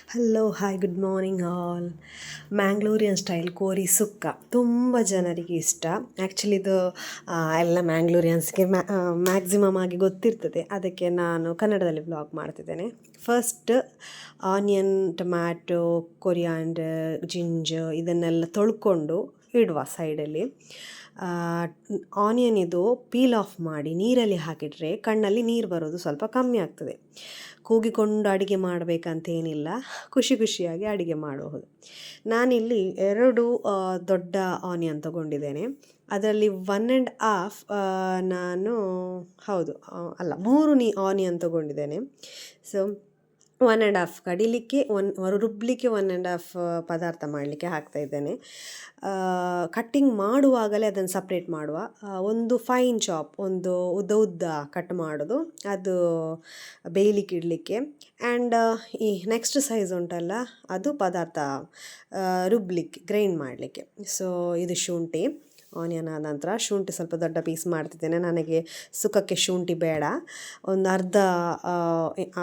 Hello hi good morning all. Mangalorean style ಕೋರಿ ಸುಕ್ಕ ತುಂಬ ಜನರಿಗೆ ಇಷ್ಟ. ಆ್ಯಕ್ಚುಲಿ ಇದು ಎಲ್ಲ ಮ್ಯಾಂಗ್ಳೂರಿಯನ್ಸ್ಗೆ ಮ್ಯಾಕ್ಸಿಮಮ್ ಆಗಿ ಗೊತ್ತಿರ್ತದೆ, ಅದಕ್ಕೆ ನಾನು ಕನ್ನಡದಲ್ಲಿ ವ್ಲಾಗ್ ಮಾಡ್ತಿದ್ದೇನೆ. First onion, tomato, coriander, ginger ಇದನ್ನೆಲ್ಲ ತೊಳ್ಕೊಂಡು ಇಡುವ ಸೈಡಲ್ಲಿ. ಆನಿಯನ್ ಇದು ಪೀಲ್ ಆಫ್ ಮಾಡಿ ನೀರಲ್ಲಿ ಹಾಕಿದರೆ ಕಣ್ಣಲ್ಲಿ ನೀರು ಬರೋದು ಸ್ವಲ್ಪ ಕಮ್ಮಿ ಆಗ್ತದೆ. ಕೂಗಿಕೊಂಡು ಅಡುಗೆ ಮಾಡಬೇಕಂತೇನಿಲ್ಲ, ಖುಷಿ ಖುಷಿಯಾಗಿ ಅಡುಗೆ ಮಾಡಬಹುದು. ನಾನಿಲ್ಲಿ 2 ದೊಡ್ಡ ಆನಿಯನ್ ತೊಗೊಂಡಿದ್ದೇನೆ. ಅದರಲ್ಲಿ 1.5 ನಾನು ಹೌದು ಅಲ್ಲ 3 ಆನಿಯನ್ ತೊಗೊಂಡಿದ್ದೇನೆ. ಸೊ 1.5 ಕಡಿಲಿಕ್ಕೆ, ರುಬ್ಬಲಿಕ್ಕೆ 1.5 ಪದಾರ್ಥ ಮಾಡಲಿಕ್ಕೆ ಹಾಕ್ತಾಯಿದ್ದೇನೆ. ಕಟ್ಟಿಂಗ್ ಮಾಡುವಾಗಲೇ ಅದನ್ನು ಸಪ್ರೇಟ್ ಮಾಡುವ. ಒಂದು ಫೈನ್ ಚಾಪ್, ಒಂದು ಉದ್ದ ಕಟ್ ಮಾಡೋದು, ಅದು ಬೇಯಲಿಕ್ಕೆ ಇಡಲಿಕ್ಕೆ. ಆ್ಯಂಡ್ ಈ ನೆಕ್ಸ್ಟ್ ಸೈಜ್ ಉಂಟಲ್ಲ, ಅದು ಪದಾರ್ಥ ರುಬ್ಬಲಿಕ್ಕೆ, ಗ್ರೈಂಡ್ ಮಾಡಲಿಕ್ಕೆ. ಸೊ ಇದು ಶುಂಠಿ. ಆನಿಯನ್ ಆದ ನಂತರ ಶುಂಠಿ ಸ್ವಲ್ಪ ದೊಡ್ಡ ಪೀಸ್ ಮಾಡ್ತಿದ್ದೇನೆ. ನನಗೆ ಸುಕ್ಕಕ್ಕೆ ಶುಂಠಿ ಬೇಡ, ಒಂದು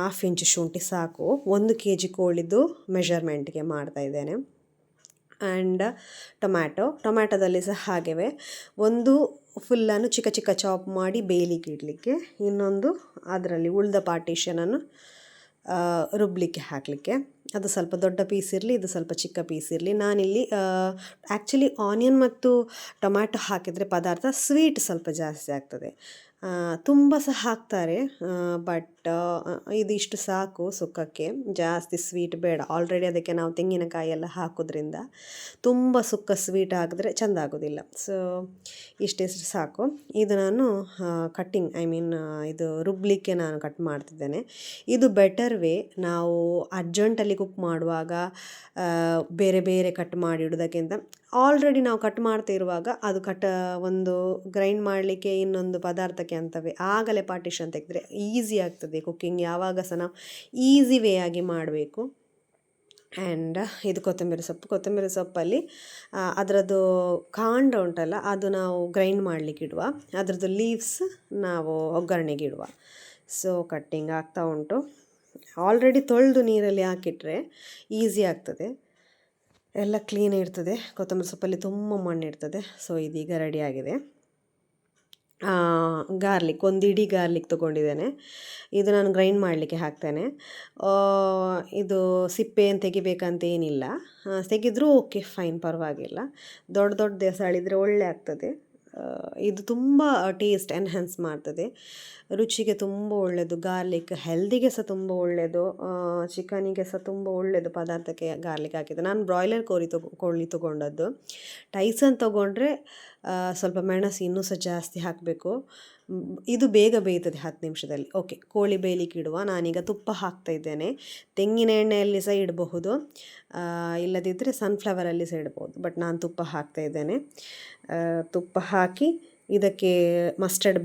½ ಇಂಚ್ ಶುಂಠಿ ಸಾಕು. 1 kg ಕೋಳಿದು ಮೆಷರ್ಮೆಂಟ್ಗೆ ಮಾಡ್ತಾಯಿದ್ದೇನೆ. ಆ್ಯಂಡ್ ಟೊಮ್ಯಾಟೊದಲ್ಲಿ ಸಹ ಹಾಗೆಯೇ ಒಂದು ಫುಲ್ಲನ್ನು ಚಿಕ್ಕ ಚಿಕ್ಕ ಚಾಪ್ ಮಾಡಿ ಬೇಯಲಿಕ್ಕೆ ಇಡಲಿಕ್ಕೆ, ಇನ್ನೊಂದು ಅದರಲ್ಲಿ ಉಳಿದ ಪಾರ್ಟಿಷನನ್ನು ರುಬ್ಬಲಿಕ್ಕೆ ಹಾಕಲಿಕ್ಕೆ. ಅದು ಸ್ವಲ್ಪ ದೊಡ್ಡ ಪೀಸ್ ಇರಲಿ, ಇದು ಸ್ವಲ್ಪ ಚಿಕ್ಕ ಪೀಸ್ ಇರಲಿ. ನಾನಿಲ್ಲಿ ಆ್ಯಕ್ಚುಲಿ ಆನಿಯನ್ ಮತ್ತು ಟೊಮ್ಯಾಟೊ ಹಾಕಿದರೆ ಪದಾರ್ಥ ಸ್ವೀಟ್ ಸ್ವಲ್ಪ ಜಾಸ್ತಿ ಆಗ್ತದೆ. ತುಂಬ ಸಹ ಹಾಕ್ತಾರೆ, ಬಟ್ ಇದಿಷ್ಟು ಸಾಕು ಸುಕ್ಕಕ್ಕೆ, ಜಾಸ್ತಿ ಸ್ವೀಟ್ ಬೇಡ. ಆಲ್ರೆಡಿ ಅದಕ್ಕೆ ನಾವು ತೆಂಗಿನಕಾಯಿ ಎಲ್ಲ ಹಾಕೋದ್ರಿಂದ ತುಂಬ ಸುಕ್ಕ ಸ್ವೀಟ್ ಹಾಕಿದ್ರೆ ಚೆಂದ ಆಗೋದಿಲ್ಲ. ಸೊ ಇಷ್ಟಿಷ್ಟು ಸಾಕು. ಇದು ನಾನು ಕಟ್ಟಿಂಗ್ ಇದು ರುಬ್ಬಲಿಕ್ಕೆ ನಾನು ಕಟ್ ಮಾಡ್ತಿದ್ದೇನೆ. ಇದು ಬೆಟರ್ ವೇ. ನಾವು ಅರ್ಜೆಂಟಲ್ಲಿ ಕುಕ್ ಮಾಡುವಾಗ ಬೇರೆ ಬೇರೆ ಕಟ್ ಮಾಡಿ ಇಡೋದಕ್ಕಿಂತ ಆಲ್ರೆಡಿ ನಾವು ಕಟ್ ಮಾಡ್ತಿರುವಾಗ ಅದು ಒಂದು ಗ್ರೈಂಡ್ ಮಾಡಲಿಕ್ಕೆ, ಇನ್ನೊಂದು ಪದಾರ್ಥಕ್ಕೆ ಅಂತವೇ ಆಗಲೇ ಪಾರ್ಟಿಷನ್ ತೆಗೆದ್ರೆ ಈಸಿ ಆಗ್ತದೆ ಕುಕ್ಕಿಂಗ್. ಯಾವಾಗ ಸಹ ನಾವು ಈಸಿ ವೇ ಆಗಿ ಮಾಡಬೇಕು. ಆ್ಯಂಡ್ ಇದು ಕೊತ್ತಂಬರಿ ಸೊಪ್ಪಲ್ಲಿ ಅದರದ್ದು ಕಾಂಡ ಉಂಟಲ್ಲ, ಅದು ನಾವು ಗ್ರೈಂಡ್ ಮಾಡಲಿಕ್ಕೆ ಇಡುವ, ಅದರದ್ದು ಲೀವ್ಸ್ ನಾವು ಒಗ್ಗರಣೆಗೆ ಇಡುವ. ಸೊ ಕಟ್ಟಿಂಗ್ ಆಗ್ತಾ ಉಂಟು. ಆಲ್ರೆಡಿ ತೊಳೆದು ನೀರಲ್ಲಿ ಹಾಕಿಟ್ರೆ ಈಸಿ ಆಗ್ತದೆ, ಎಲ್ಲ ಕ್ಲೀನ್ ಇರ್ತದೆ. ಕೊತ್ತಂಬರಿ ಸೊಪ್ಪಲ್ಲಿ ತುಂಬ ಮಣ್ಣಿರ್ತದೆ. ಸೊ ಇದೀಗ ರೆಡಿಯಾಗಿದೆ. ಗಾರ್ಲಿಕ್, ಒಂದು ಇಡೀ ಗಾರ್ಲಿಕ್ ತೊಗೊಂಡಿದ್ದೇನೆ. ಇದು ನಾನು ಗ್ರೈಂಡ್ ಮಾಡಲಿಕ್ಕೆ ಹಾಕ್ತೇನೆ. ಇದು ಸಿಪ್ಪೆಯನ್ನು ತೆಗಿಬೇಕಂತ ಏನಿಲ್ಲ, ತೆಗೆದ್ರೂ ಓಕೆ, ಫೈನ್, ಪರವಾಗಿಲ್ಲ. ದೊಡ್ಡ ಸಳಿದ್ರೆ ಒಳ್ಳೆ ಆಗ್ತದೆ. ಇದು ತುಂಬ ಟೇಸ್ಟ್ ಎನ್ಹ್ಯಾನ್ಸ್ ಮಾಡ್ತದೆ, ರುಚಿಗೆ ತುಂಬ ಒಳ್ಳೆಯದು. ಗಾರ್ಲಿಕ್ ಹೆಲ್ದಿಗೆ ಸಹ ತುಂಬ ಒಳ್ಳೆಯದು, ಚಿಕನಿಗೆ ಸಹ ತುಂಬ ಒಳ್ಳೆಯದು ಪದಾರ್ಥಕ್ಕೆ ಗಾರ್ಲಿಕ್ ಹಾಕಿದ್ದು. ನಾನು ಬ್ರಾಯ್ಲರ್ ಕೋಳಿ ತೊಗೊಂಡದ್ದು. ಟೈಸನ್ ತೊಗೊಂಡ್ರೆ ಸ್ವಲ್ಪ ಮೆಣಸು ಇನ್ನೂ ಸಹ ಜಾಸ್ತಿ ಹಾಕಬೇಕು. ಇದು ಬೇಗ ಬೇಯ್ತದೆ 10 ನಿಮಿಷದಲ್ಲಿ. ಓಕೆ, ಕೋಳಿ ಬೇಯಲಿಕ್ಕೆ ಇಡುವ. ನಾನೀಗ ತುಪ್ಪ ಹಾಕ್ತಾಯಿದ್ದೇನೆ. ತೆಂಗಿನ ಎಣ್ಣೆಯಲ್ಲಿ ಸಹ ಇಡಬಹುದು, ಇಲ್ಲದಿದ್ದರೆ ಸನ್ಫ್ಲವರಲ್ಲಿ ಸಹ ಇಡ್ಬೋದು, ಬಟ್ ನಾನು ತುಪ್ಪ ಹಾಕ್ತಾಯಿದ್ದೇನೆ. ತುಪ್ಪ ಹಾಕಿ ಇದಕ್ಕೆ ಮಸ್ಟರ್ಡ್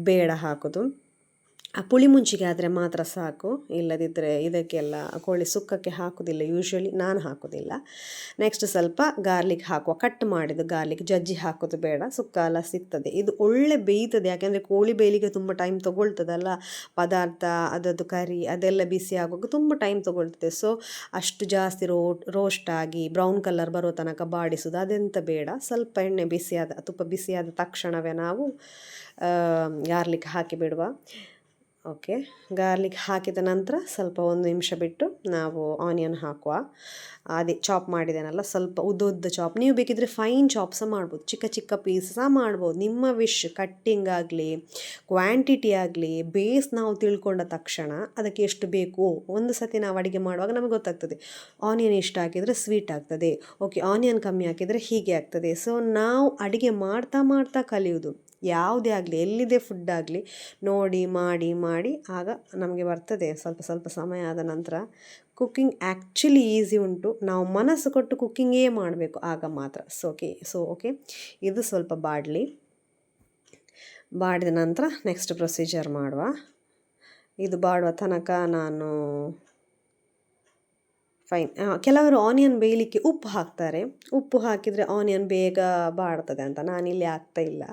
ಬೇಡ ಹಾಕೋದು. ಪುಳಿ ಮುಂಚಿಗೆ ಆದರೆ ಮಾತ್ರ ಸಾಕು, ಇಲ್ಲದಿದ್ದರೆ ಇದಕ್ಕೆಲ್ಲ ಕೋಳಿ ಸುಕ್ಕಕ್ಕೆ ಹಾಕೋದಿಲ್ಲ, ಯೂಶ್ವಲಿ ನಾನು ಹಾಕೋದಿಲ್ಲ. ನೆಕ್ಸ್ಟ್ ಸ್ವಲ್ಪ ಗಾರ್ಲಿಕ್ ಹಾಕುವ, ಕಟ್ ಮಾಡಿದ್ದು ಗಾರ್ಲಿಕ್, ಜಜ್ಜಿ ಹಾಕೋದು ಬೇಡ, ಸುಕ್ಕ ಎಲ್ಲ ಸಿಗ್ತದೆ. ಇದು ಒಳ್ಳೆ ಬೇಯ್ತದೆ, ಯಾಕೆಂದರೆ ಕೋಳಿ ಬೇಯಲಿಕ್ಕೆ ತುಂಬ ಟೈಮ್ ತೊಗೊಳ್ತದಲ್ಲ. ಪದಾರ್ಥ ಅದರದ್ದು ಕರಿ ಅದೆಲ್ಲ ಬಿಸಿ ಆಗುವಾಗ ತುಂಬ ಟೈಮ್ ತೊಗೊಳ್ತದೆ. ಸೊ ಅಷ್ಟು ಜಾಸ್ತಿ ರೋಸ್ಟ್ ಆಗಿ ಬ್ರೌನ್ ಕಲರ್ ಬರೋ ತನಕ ಬಾಡಿಸೋದು ಅದೆಂತ ಬೇಡ. ಸ್ವಲ್ಪ ಎಣ್ಣೆ ತುಪ್ಪ ಬಿಸಿಯಾದ ತಕ್ಷಣವೇ ನಾವು ಗಾರ್ಲಿಕ್ ಹಾಕಿ ಬಿಡುವ. ಓಕೆ, ಗಾರ್ಲಿಕ್ ಹಾಕಿದ ನಂತರ ಸ್ವಲ್ಪ 1 ನಿಮಿಷ ಬಿಟ್ಟು ನಾವು ಆನಿಯನ್ ಹಾಕುವ. ಅದೇ ಚಾಪ್ ಮಾಡಿದ್ದೇನಲ್ಲ, ಸ್ವಲ್ಪ ಉದ್ದ ಚಾಪ್. ನೀವು ಬೇಕಿದ್ದರೆ ಫೈನ್ ಚಾಪ್ ಸಹ ಮಾಡ್ಬೋದು, ಚಿಕ್ಕ ಚಿಕ್ಕ ಪೀಸ್ ಸಹ ಮಾಡ್ಬೋದು, ನಿಮ್ಮ ವಿಶ್. ಕಟ್ಟಿಂಗ್ ಆಗಲಿ ಕ್ವಾಂಟಿಟಿ ಆಗಲಿ ಬೇಸ್ ನಾವು ತಿಳ್ಕೊಂಡ ತಕ್ಷಣ ಅದಕ್ಕೆ ಎಷ್ಟು ಬೇಕು, ಒಂದು ಸತಿ ನಾವು ಅಡುಗೆ ಮಾಡುವಾಗ ನಮಗೆ ಗೊತ್ತಾಗ್ತದೆ. ಆನಿಯನ್ ಇಷ್ಟು ಹಾಕಿದರೆ ಸ್ವೀಟ್ ಆಗ್ತದೆ, ಓಕೆ ಆನಿಯನ್ ಕಮ್ಮಿ ಹಾಕಿದರೆ ಹೀಗೆ ಆಗ್ತದೆ. ಸೊ ನಾವು ಅಡುಗೆ ಮಾಡ್ತಾ ಕಲಿಯೋದು. ಯಾವುದೇ ಆಗಲಿ, ಎಲ್ಲಿದೆ ಫುಡ್ ಆಗಲಿ ನೋಡಿ ಮಾಡಿ ಆಗ ನಮಗೆ ಬರ್ತದೆ. ಸ್ವಲ್ಪ ಸಮಯ ಆದ ನಂತರ ಕುಕ್ಕಿಂಗ್ ಆ್ಯಕ್ಚುಲಿ ಈಸಿ ಉಂಟು, ನಾವು ಮನಸ್ಸು ಕೊಟ್ಟು ಕುಕ್ಕಿಂಗೇ ಮಾಡಬೇಕು, ಆಗ ಮಾತ್ರ. ಓಕೆ, ಇದು ಸ್ವಲ್ಪ ಬಾಡಿದ ನಂತರ ನೆಕ್ಸ್ಟ್ ಪ್ರೊಸೀಜರ್ ಮಾಡುವ. ಇದು ಬಾಡುವ ತನಕ ನಾನು ಕೆಲವರು ಆನಿಯನ್ ಬೇಯಲಿಕ್ಕೆ ಉಪ್ಪು ಹಾಕ್ತಾರೆ. ಉಪ್ಪು ಹಾಕಿದರೆ ಆನಿಯನ್ ಬೇಗ ಬಾಡ್ತದೆ ಅಂತ. ನಾನಿಲ್ಲಿ ಹಾಕ್ತಾ ಇಲ್ಲ,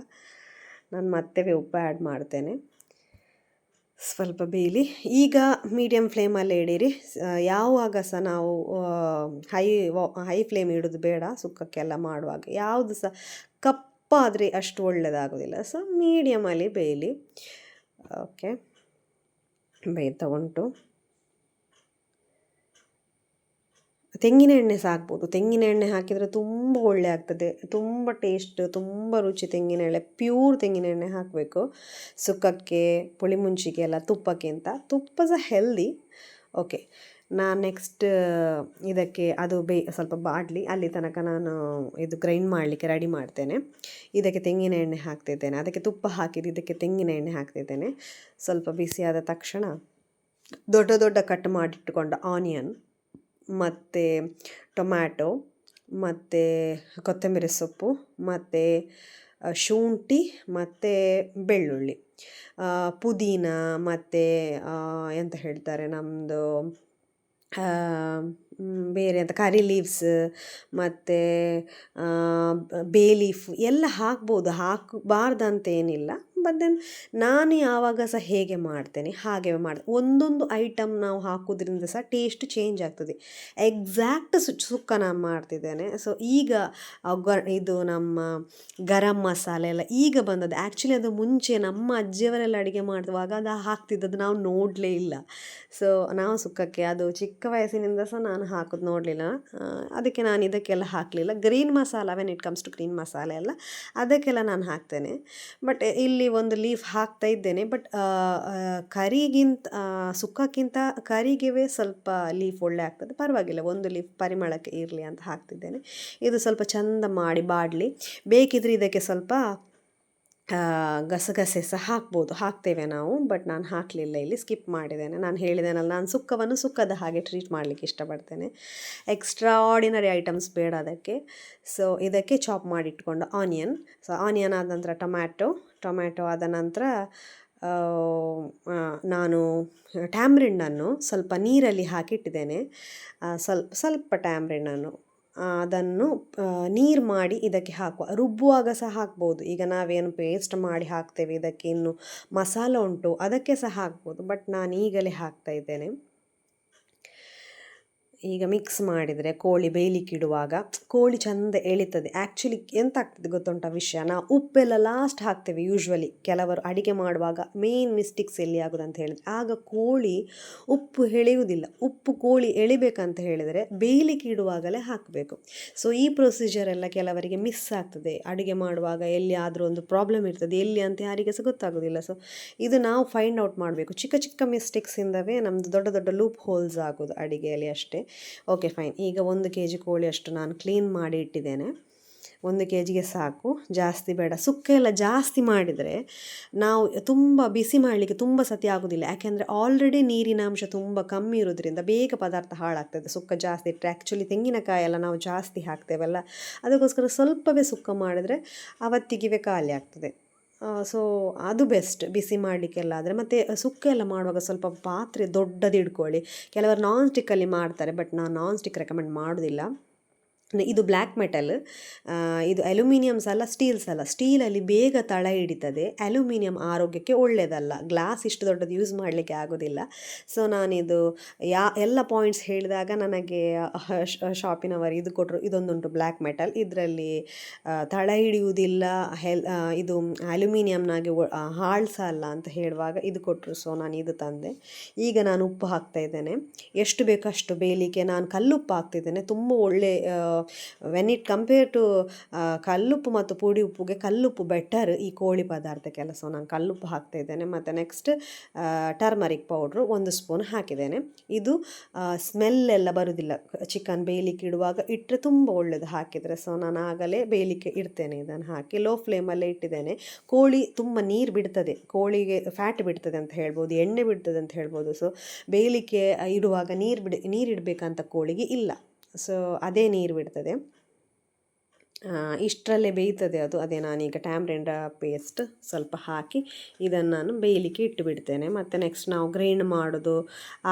ನಾನು ಮತ್ತೆ ಉಪ್ಪು ಆ್ಯಡ್ ಮಾಡ್ತೇನೆ. ಸ್ವಲ್ಪ ಬೇಯಲಿ. ಈಗ ಮೀಡಿಯಮ್ ಫ್ಲೇಮಲ್ಲೇ ಇಡೀರಿ. ಯಾವಾಗ ಸಹ ನಾವು ಹೈ ಹೈ ಫ್ಲೇಮ್ ಇಡೋದು ಬೇಡ ಸುಕ್ಕಕ್ಕೆಲ್ಲ ಮಾಡುವಾಗ. ಯಾವುದು ಸಹ ಕಪ್ಪಾದರೆ ಅಷ್ಟು ಒಳ್ಳೆಯದಾಗೋದಿಲ್ಲ. ಸೊ ಮೀಡಿಯಮಲ್ಲಿ ಬೇಯಲಿ. ಓಕೆ, ಬೇಯ್ತಾ ಉಂಟು. ತೆಂಗಿನ ಎಣ್ಣೆ ಸಹ ಹಾಕ್ಬೋದು. ತೆಂಗಿನ ಎಣ್ಣೆ ಹಾಕಿದರೆ ತುಂಬ ಒಳ್ಳೆ ಆಗ್ತದೆ, ತುಂಬ ಟೇಸ್ಟ್, ತುಂಬ ರುಚಿ. ತೆಂಗಿನ ಎಣ್ಣೆ, ಪ್ಯೂರ್ ತೆಂಗಿನ ಎಣ್ಣೆ ಹಾಕಬೇಕು ಸುಕ್ಕಕ್ಕೆ, ಪುಳಿಮುಂಚಿಗೆ ಎಲ್ಲ ತುಪ್ಪಕ್ಕಿಂತ. ತುಪ್ಪ ಸಹ ಹೆಲ್ದಿ. ಓಕೆ, ನಾನು ನೆಕ್ಸ್ಟ್ ಇದಕ್ಕೆ ಅದು ಸ್ವಲ್ಪ ಬಾಡಲಿ, ಅಲ್ಲಿ ತನಕ ನಾನು ಇದು ಗ್ರೈಂಡ್ ಮಾಡಲಿಕ್ಕೆ ರೆಡಿ ಮಾಡ್ತೇನೆ. ಇದಕ್ಕೆ ತೆಂಗಿನ ಎಣ್ಣೆ ಹಾಕ್ತಿದ್ದೇನೆ, ಅದಕ್ಕೆ ತುಪ್ಪ ಹಾಕಿದ್ದು, ಇದಕ್ಕೆ ತೆಂಗಿನ ಎಣ್ಣೆ ಹಾಕ್ತಿದ್ದೇನೆ. ಸ್ವಲ್ಪ ಬಿಸಿಯಾದ ತಕ್ಷಣ ದೊಡ್ಡ ದೊಡ್ಡ ಕಟ್ ಮಾಡಿಟ್ಟುಕೊಂಡ ಆನಿಯನ್ ಮತ್ತು ಟೊಮ್ಯಾಟೊ ಮತ್ತು ಕೊತ್ತಂಬರಿ ಸೊಪ್ಪು ಮತ್ತು ಶುಂಠಿ ಮತ್ತು ಬೆಳ್ಳುಳ್ಳಿ, ಪುದೀನ ಮತ್ತು ಎಂತ ಹೇಳ್ತಾರೆ ನಮ್ಮದು ಬೇರೆ ಅಂತ ಕರಿ ಲೀವ್ಸ್ ಮತ್ತು ಬೇ ಲೀಫ್ ಎಲ್ಲ ಹಾಕ್ಬೋದು, ಹಾಕಬಾರ್ದಂತೇನಿಲ್ಲ. ಬಟ್ ದೆನ್ ನಾನು ಯಾವಾಗ ಸಹ ಹೇಗೆ ಮಾಡ್ತೇನೆ ಹಾಗೆ ಒಂದೊಂದು ಐಟಮ್ ನಾವು ಹಾಕೋದ್ರಿಂದ ಸಹ ಟೇಸ್ಟ್ ಚೇಂಜ್ ಆಗ್ತದೆ. ಎಕ್ಸಾಕ್ಟ್ ಸುಕ್ಕ ನಾನು ಮಾಡ್ತಿದ್ದೇನೆ. ಸೊ ಈಗ ಇದು ನಮ್ಮ ಗರಂ ಮಸಾಲೆ ಎಲ್ಲ ಈಗ ಬಂದದ್ದು. ಆ್ಯಕ್ಚುಲಿ ಅದು ಮುಂಚೆ ನಮ್ಮ ಅಜ್ಜಿಯವರೆಲ್ಲ ಅಡುಗೆ ಮಾಡುವಾಗ ಅದು ಹಾಕ್ತಿದ್ದದ್ದು ನಾವು ನೋಡಲೇ ಇಲ್ಲ. ಸೊ ನಾವು ಸುಕ್ಕಕ್ಕೆ ಅದು ಚಿಕ್ಕ ವಯಸ್ಸಿನಿಂದ ಸಹ ನಾನು ಹಾಕೋದು ನೋಡಲಿಲ್ಲ. ಅದಕ್ಕೆ ನಾನು ಇದಕ್ಕೆಲ್ಲ ಹಾಕಲಿಲ್ಲ. Green masala, when it comes to green masala ಎಲ್ಲ ಅದಕ್ಕೆಲ್ಲ ನಾನು ಹಾಕ್ತೇನೆ. ಬಟ್ ಇಲ್ಲಿ ಒಂದು ಲೀಫ್ ಹಾಕ್ತಾ ಇದ್ದೇನೆ. ಬಟ್ ಕರಿಗಿಂತ ಸುಕ್ಕಕ್ಕಿಂತ ಕರಿಗೆವೇ ಸ್ವಲ್ಪ ಲೀಫ್ ಒಳ್ಳೆ ಆಗ್ತದೆ, ಪರವಾಗಿಲ್ಲ. ಒಂದು ಲೀಫ್ ಪರಿಮಳಕ್ಕೆ ಇರಲಿ ಅಂತ ಹಾಕ್ತಿದ್ದೇನೆ. ಇದು ಸ್ವಲ್ಪ ಚಂದ ಮಾಡಿ ಬಾಡಲಿ. ಬೇಕಿದ್ರೆ ಇದಕ್ಕೆ ಸ್ವಲ್ಪ ಗಸಗಸೆ ಸಹ ಹಾಕ್ತೇವೆ ನಾವು. ಬಟ್ ನಾನು ಹಾಕಲಿಲ್ಲ, ಇಲ್ಲಿ ಸ್ಕಿಪ್ ಮಾಡಿದ್ದೇನೆ. ನಾನು ಹೇಳಿದ್ದೇನಲ್ಲ, ನಾನು ಸುಕ್ಕವನ್ನು ಸುಕ್ಕದ ಹಾಗೆ ಟ್ರೀಟ್ ಮಾಡಲಿಕ್ಕೆ ಇಷ್ಟಪಡ್ತೇನೆ. ಎಕ್ಸ್ಟ್ರಾ ಆರ್ಡಿನರಿ ಐಟಮ್ಸ್ ಬೇಡ ಅದಕ್ಕೆ. ಸೊ ಇದಕ್ಕೆ ಚಾಪ್ ಮಾಡಿಟ್ಕೊಂಡು ಆನಿಯನ್. ಸೊ ಆನಿಯನ್ ಆದ ನಂತರ ಟೊಮ್ಯಾಟೊ ಆದ ನಂತರ ನಾನು ಟ್ಯಾಮ್ರಿಣ್ಣನ್ನು ಸ್ವಲ್ಪ ನೀರಲ್ಲಿ ಹಾಕಿಟ್ಟಿದ್ದೇನೆ. ಸ್ವಲ್ಪ ಟ್ಯಾಮ್ರಿಣ್ಣನ್ನು ಅದನ್ನು ನೀರು ಮಾಡಿ ಇದಕ್ಕೆ ಹಾಕುವ. ರುಬ್ಬುವಾಗ ಸಹ ಹಾಕ್ಬೋದು. ಈಗ ನಾವೇನು ಪೇಸ್ಟ್ ಮಾಡಿ ಹಾಕ್ತೇವೆ ಇದಕ್ಕೆ, ಇನ್ನು ಮಸಾಲ ಉಂಟು ಅದಕ್ಕೆ ಸಹ ಹಾಕ್ಬೋದು. ಬಟ್ ನಾನು ಈಗಲೇ ಹಾಕ್ತಾ ಇದ್ದೇನೆ. ಈಗ ಮಿಕ್ಸ್ ಮಾಡಿದರೆ ಕೋಳಿ ಬೇಯಲಿಕ್ಕೆ ಇಡುವಾಗ ಕೋಳಿ ಚೆಂದ ಎಳಿತದೆ. ಆ್ಯಕ್ಚುಲಿ ಎಂತ ಆಗ್ತದೆ ಗೊತ್ತುಂಟ ವಿಷಯ, ನಾವು ಉಪ್ಪೆಲ್ಲ ಲಾಸ್ಟ್ ಹಾಕ್ತೇವೆ ಯೂಶ್ವಲಿ. ಕೆಲವರು ಅಡಿಗೆ ಮಾಡುವಾಗ ಮೇನ್ ಮಿಸ್ಟೇಕ್ಸ್ ಎಲ್ಲಿ ಆಗೋದಂತ ಹೇಳಿದರೆ, ಆಗ ಕೋಳಿ ಉಪ್ಪು ಎಳೆಯುವುದಿಲ್ಲ. ಉಪ್ಪು ಕೋಳಿ ಎಳಿಬೇಕಂತ ಹೇಳಿದರೆ ಬೇಯಲಿಕ್ಕೆ ಇಡುವಾಗಲೇ ಹಾಕಬೇಕು. ಸೊ ಈ ಪ್ರೊಸೀಜರ್ ಎಲ್ಲ ಕೆಲವರಿಗೆ ಮಿಸ್ ಆಗ್ತದೆ. ಅಡುಗೆ ಮಾಡುವಾಗ ಎಲ್ಲಿ ಆದರೂ ಒಂದು ಪ್ರಾಬ್ಲಮ್ ಇರ್ತದೆ, ಎಲ್ಲಿ ಅಂತ ಯಾರಿಗೆ ಸಹ ಗೊತ್ತಾಗೋದಿಲ್ಲ. ಸೊ ಇದು ನಾವು ಫೈಂಡ್ ಔಟ್ ಮಾಡಬೇಕು. ಚಿಕ್ಕ ಚಿಕ್ಕ ಮಿಸ್ಟೇಕ್ಸಿಂದವೇ ನಮ್ಮದು ದೊಡ್ಡ ದೊಡ್ಡ ಲೂಪ್ ಹೋಲ್ಸ್ ಆಗೋದು ಅಡುಗೆಯಲ್ಲಿ ಅಷ್ಟೇ. Okay fine. ಈಗ 1 kg ಕೋಳಿ ಅಷ್ಟು ನಾನು ಕ್ಲೀನ್ ಮಾಡಿ ಇಟ್ಟಿದ್ದೇನೆ. 1 kgಗೆ ಸಾಕು, ಜಾಸ್ತಿ ಬೇಡ. ಸುಕ್ಕ ಎಲ್ಲ ಜಾಸ್ತಿ ಮಾಡಿದರೆ ನಾವು ತುಂಬ ಬಿಸಿ ಮಾಡಲಿಕ್ಕೆ ತುಂಬ ಸತಿ ಆಗೋದಿಲ್ಲ. ಯಾಕೆಂದರೆ ಆಲ್ರೆಡಿ ನೀರಿನ ಅಂಶ ತುಂಬ ಕಮ್ಮಿ ಇರೋದ್ರಿಂದ ಬೇಗ ಪದಾರ್ಥ ಹಾಳಾಗ್ತದೆ ಸುಕ್ಕ ಜಾಸ್ತಿ ಇಟ್ಟರೆ. ಆ್ಯಕ್ಚುಲಿ ತೆಂಗಿನಕಾಯಿ ಎಲ್ಲ ನಾವು ಜಾಸ್ತಿ ಹಾಕ್ತೇವಲ್ಲ, ಅದಕ್ಕೋಸ್ಕರ ಸ್ವಲ್ಪವೇ ಸುಕ್ಕ ಮಾಡಿದರೆ ಅವತ್ತಿಗೆ ಖಾಲಿ ಆಗ್ತದೆ. ಸೊ ಅದು ಬೆಸ್ಟ್ ಬಿಸಿ ಮಾಡಲಿಕ್ಕೆಲ್ಲ ಆದರೆ. ಮತ್ತು ಸುಕ್ಕ ಎಲ್ಲ ಮಾಡುವಾಗ ಸ್ವಲ್ಪ ಪಾತ್ರೆ ದೊಡ್ಡದು ಇಟ್ಕೊಳ್ಳಿ. ಕೆಲವರು ನಾನ್ ಸ್ಟಿಕ್ಕಲ್ಲಿ ಮಾಡ್ತಾರೆ, ಬಟ್ ನಾನು ನಾನ್ ಸ್ಟಿಕ್ ರೆಕಮೆಂಡ್ ಮಾಡೋದಿಲ್ಲ. ಇದು ಬ್ಲ್ಯಾಕ್ ಮೆಟಲ್, ಇದು ಅಲ್ಯೂಮಿನಿಯಮ್ಸ್ ಅಲ್ಲ, ಸ್ಟೀಲ್ಸ್ ಅಲ್ಲ. ಸ್ಟೀಲಲ್ಲಿ ಬೇಗ ತಳ ಹಿಡಿತದೆ, ಅಲ್ಯೂಮಿನಿಯಂ ಆರೋಗ್ಯಕ್ಕೆ ಒಳ್ಳೆಯದಲ್ಲ. ಗ್ಲಾಸ್ ಇಷ್ಟು ದೊಡ್ಡದು ಯೂಸ್ ಮಾಡಲಿಕ್ಕೆ ಆಗೋದಿಲ್ಲ. ಸೊ ನಾನಿದು ಎಲ್ಲ ಪಾಯಿಂಟ್ಸ್ ಹೇಳಿದಾಗ ನನಗೆ ಶಾಪಿನವರು ಇದು ಕೊಟ್ಟರು. ಇದೊಂದುಂಟು ಬ್ಲ್ಯಾಕ್ ಮೆಟಲ್, ಇದರಲ್ಲಿ ತಳ ಹಿಡಿಯುವುದಿಲ್ಲ, ಇದು ಅಲ್ಯೂಮಿನಿಯಂನಾಗೆ ಹಾಳು ಸಹ ಅಲ್ಲ ಅಂತ ಹೇಳುವಾಗ ಇದು ಕೊಟ್ಟರು. ಸೊ ನಾನು ಇದು ತಂದೆ. ಈಗ ನಾನು ಉಪ್ಪು ಹಾಕ್ತಾ ಇದ್ದೇನೆ, ಎಷ್ಟು ಬೇಕಷ್ಟು ಬೇಯಲಿಕ್ಕೆ. ನಾನು ಕಲ್ಲುಪ್ಪು ಹಾಕ್ತಿದ್ದೇನೆ, ತುಂಬ ಒಳ್ಳೆ. ವೆನ್ ಇಟ್ ಕಂಪೇರ್ ಟು ಕಲ್ಲುಪ್ಪು ಮತ್ತು ಪುಡಿ ಉಪ್ಪುಗೆ ಕಲ್ಲುಪ್ಪು ಬೆಟರ್ ಈ ಕೋಳಿ ಪದಾರ್ಥಕ್ಕೆಲ್ಲ. ಸೊ ನಾನು ಕಲ್ಲುಪ್ಪು ಹಾಕ್ತಾ ಇದ್ದೇನೆ. ಮತ್ತು ನೆಕ್ಸ್ಟ್ ಟರ್ಮರಿಕ್ ಪೌಡ್ರು 1 ಸ್ಪೂನ್ ಹಾಕಿದ್ದೇನೆ. ಇದು ಸ್ಮೆಲ್ಲೆಲ್ಲ ಬರೋದಿಲ್ಲ. ಚಿಕನ್ ಬೇಯಲಿಕ್ಕೆ ಇಡುವಾಗ ಇಟ್ಟರೆ ತುಂಬ ಒಳ್ಳೆಯದು ಹಾಕಿದರೆ. ಸೊ ನಾನು ಆಗಲೇ ಬೇಯಲಿಕ್ಕೆ ಇಡ್ತೇನೆ. ಇದನ್ನು ಹಾಕಿ ಲೋ ಫ್ಲೇಮಲ್ಲೇ ಇಟ್ಟಿದ್ದೇನೆ. ಕೋಳಿ ತುಂಬ ನೀರು ಬಿಡ್ತದೆ, ಕೋಳಿಗೆ ಫ್ಯಾಟ್ ಬಿಡ್ತದೆ ಅಂತ ಹೇಳ್ಬೋದು, ಎಣ್ಣೆ ಬಿಡ್ತದೆ ಅಂತ ಹೇಳ್ಬೋದು. ಸೊ ಬೇಯಲಿಕ್ಕೆ ಇಡುವಾಗ ನೀರಿಡಬೇಕಂತ ಕೋಳಿಗೆ ಇಲ್ಲ. ಸೊ ಅದೇ ನೀರು ಬಿಡ್ತದೆ, ಇಷ್ಟರಲ್ಲೇ ಬೇಯ್ತದೆ ಅದು. ಅದೇ ನಾನೀಗ ಟ್ಯಾಮ್ರಿಂಡ ಪೇಸ್ಟ್ ಸ್ವಲ್ಪ ಹಾಕಿ ಇದನ್ನು ನಾನು ಬೇಯಲಿಕ್ಕೆ ಇಟ್ಟು ಬಿಡ್ತೇನೆ. ಮತ್ತು ನೆಕ್ಸ್ಟ್ ನಾವು ಗ್ರೈಂಡ್ ಮಾಡೋದು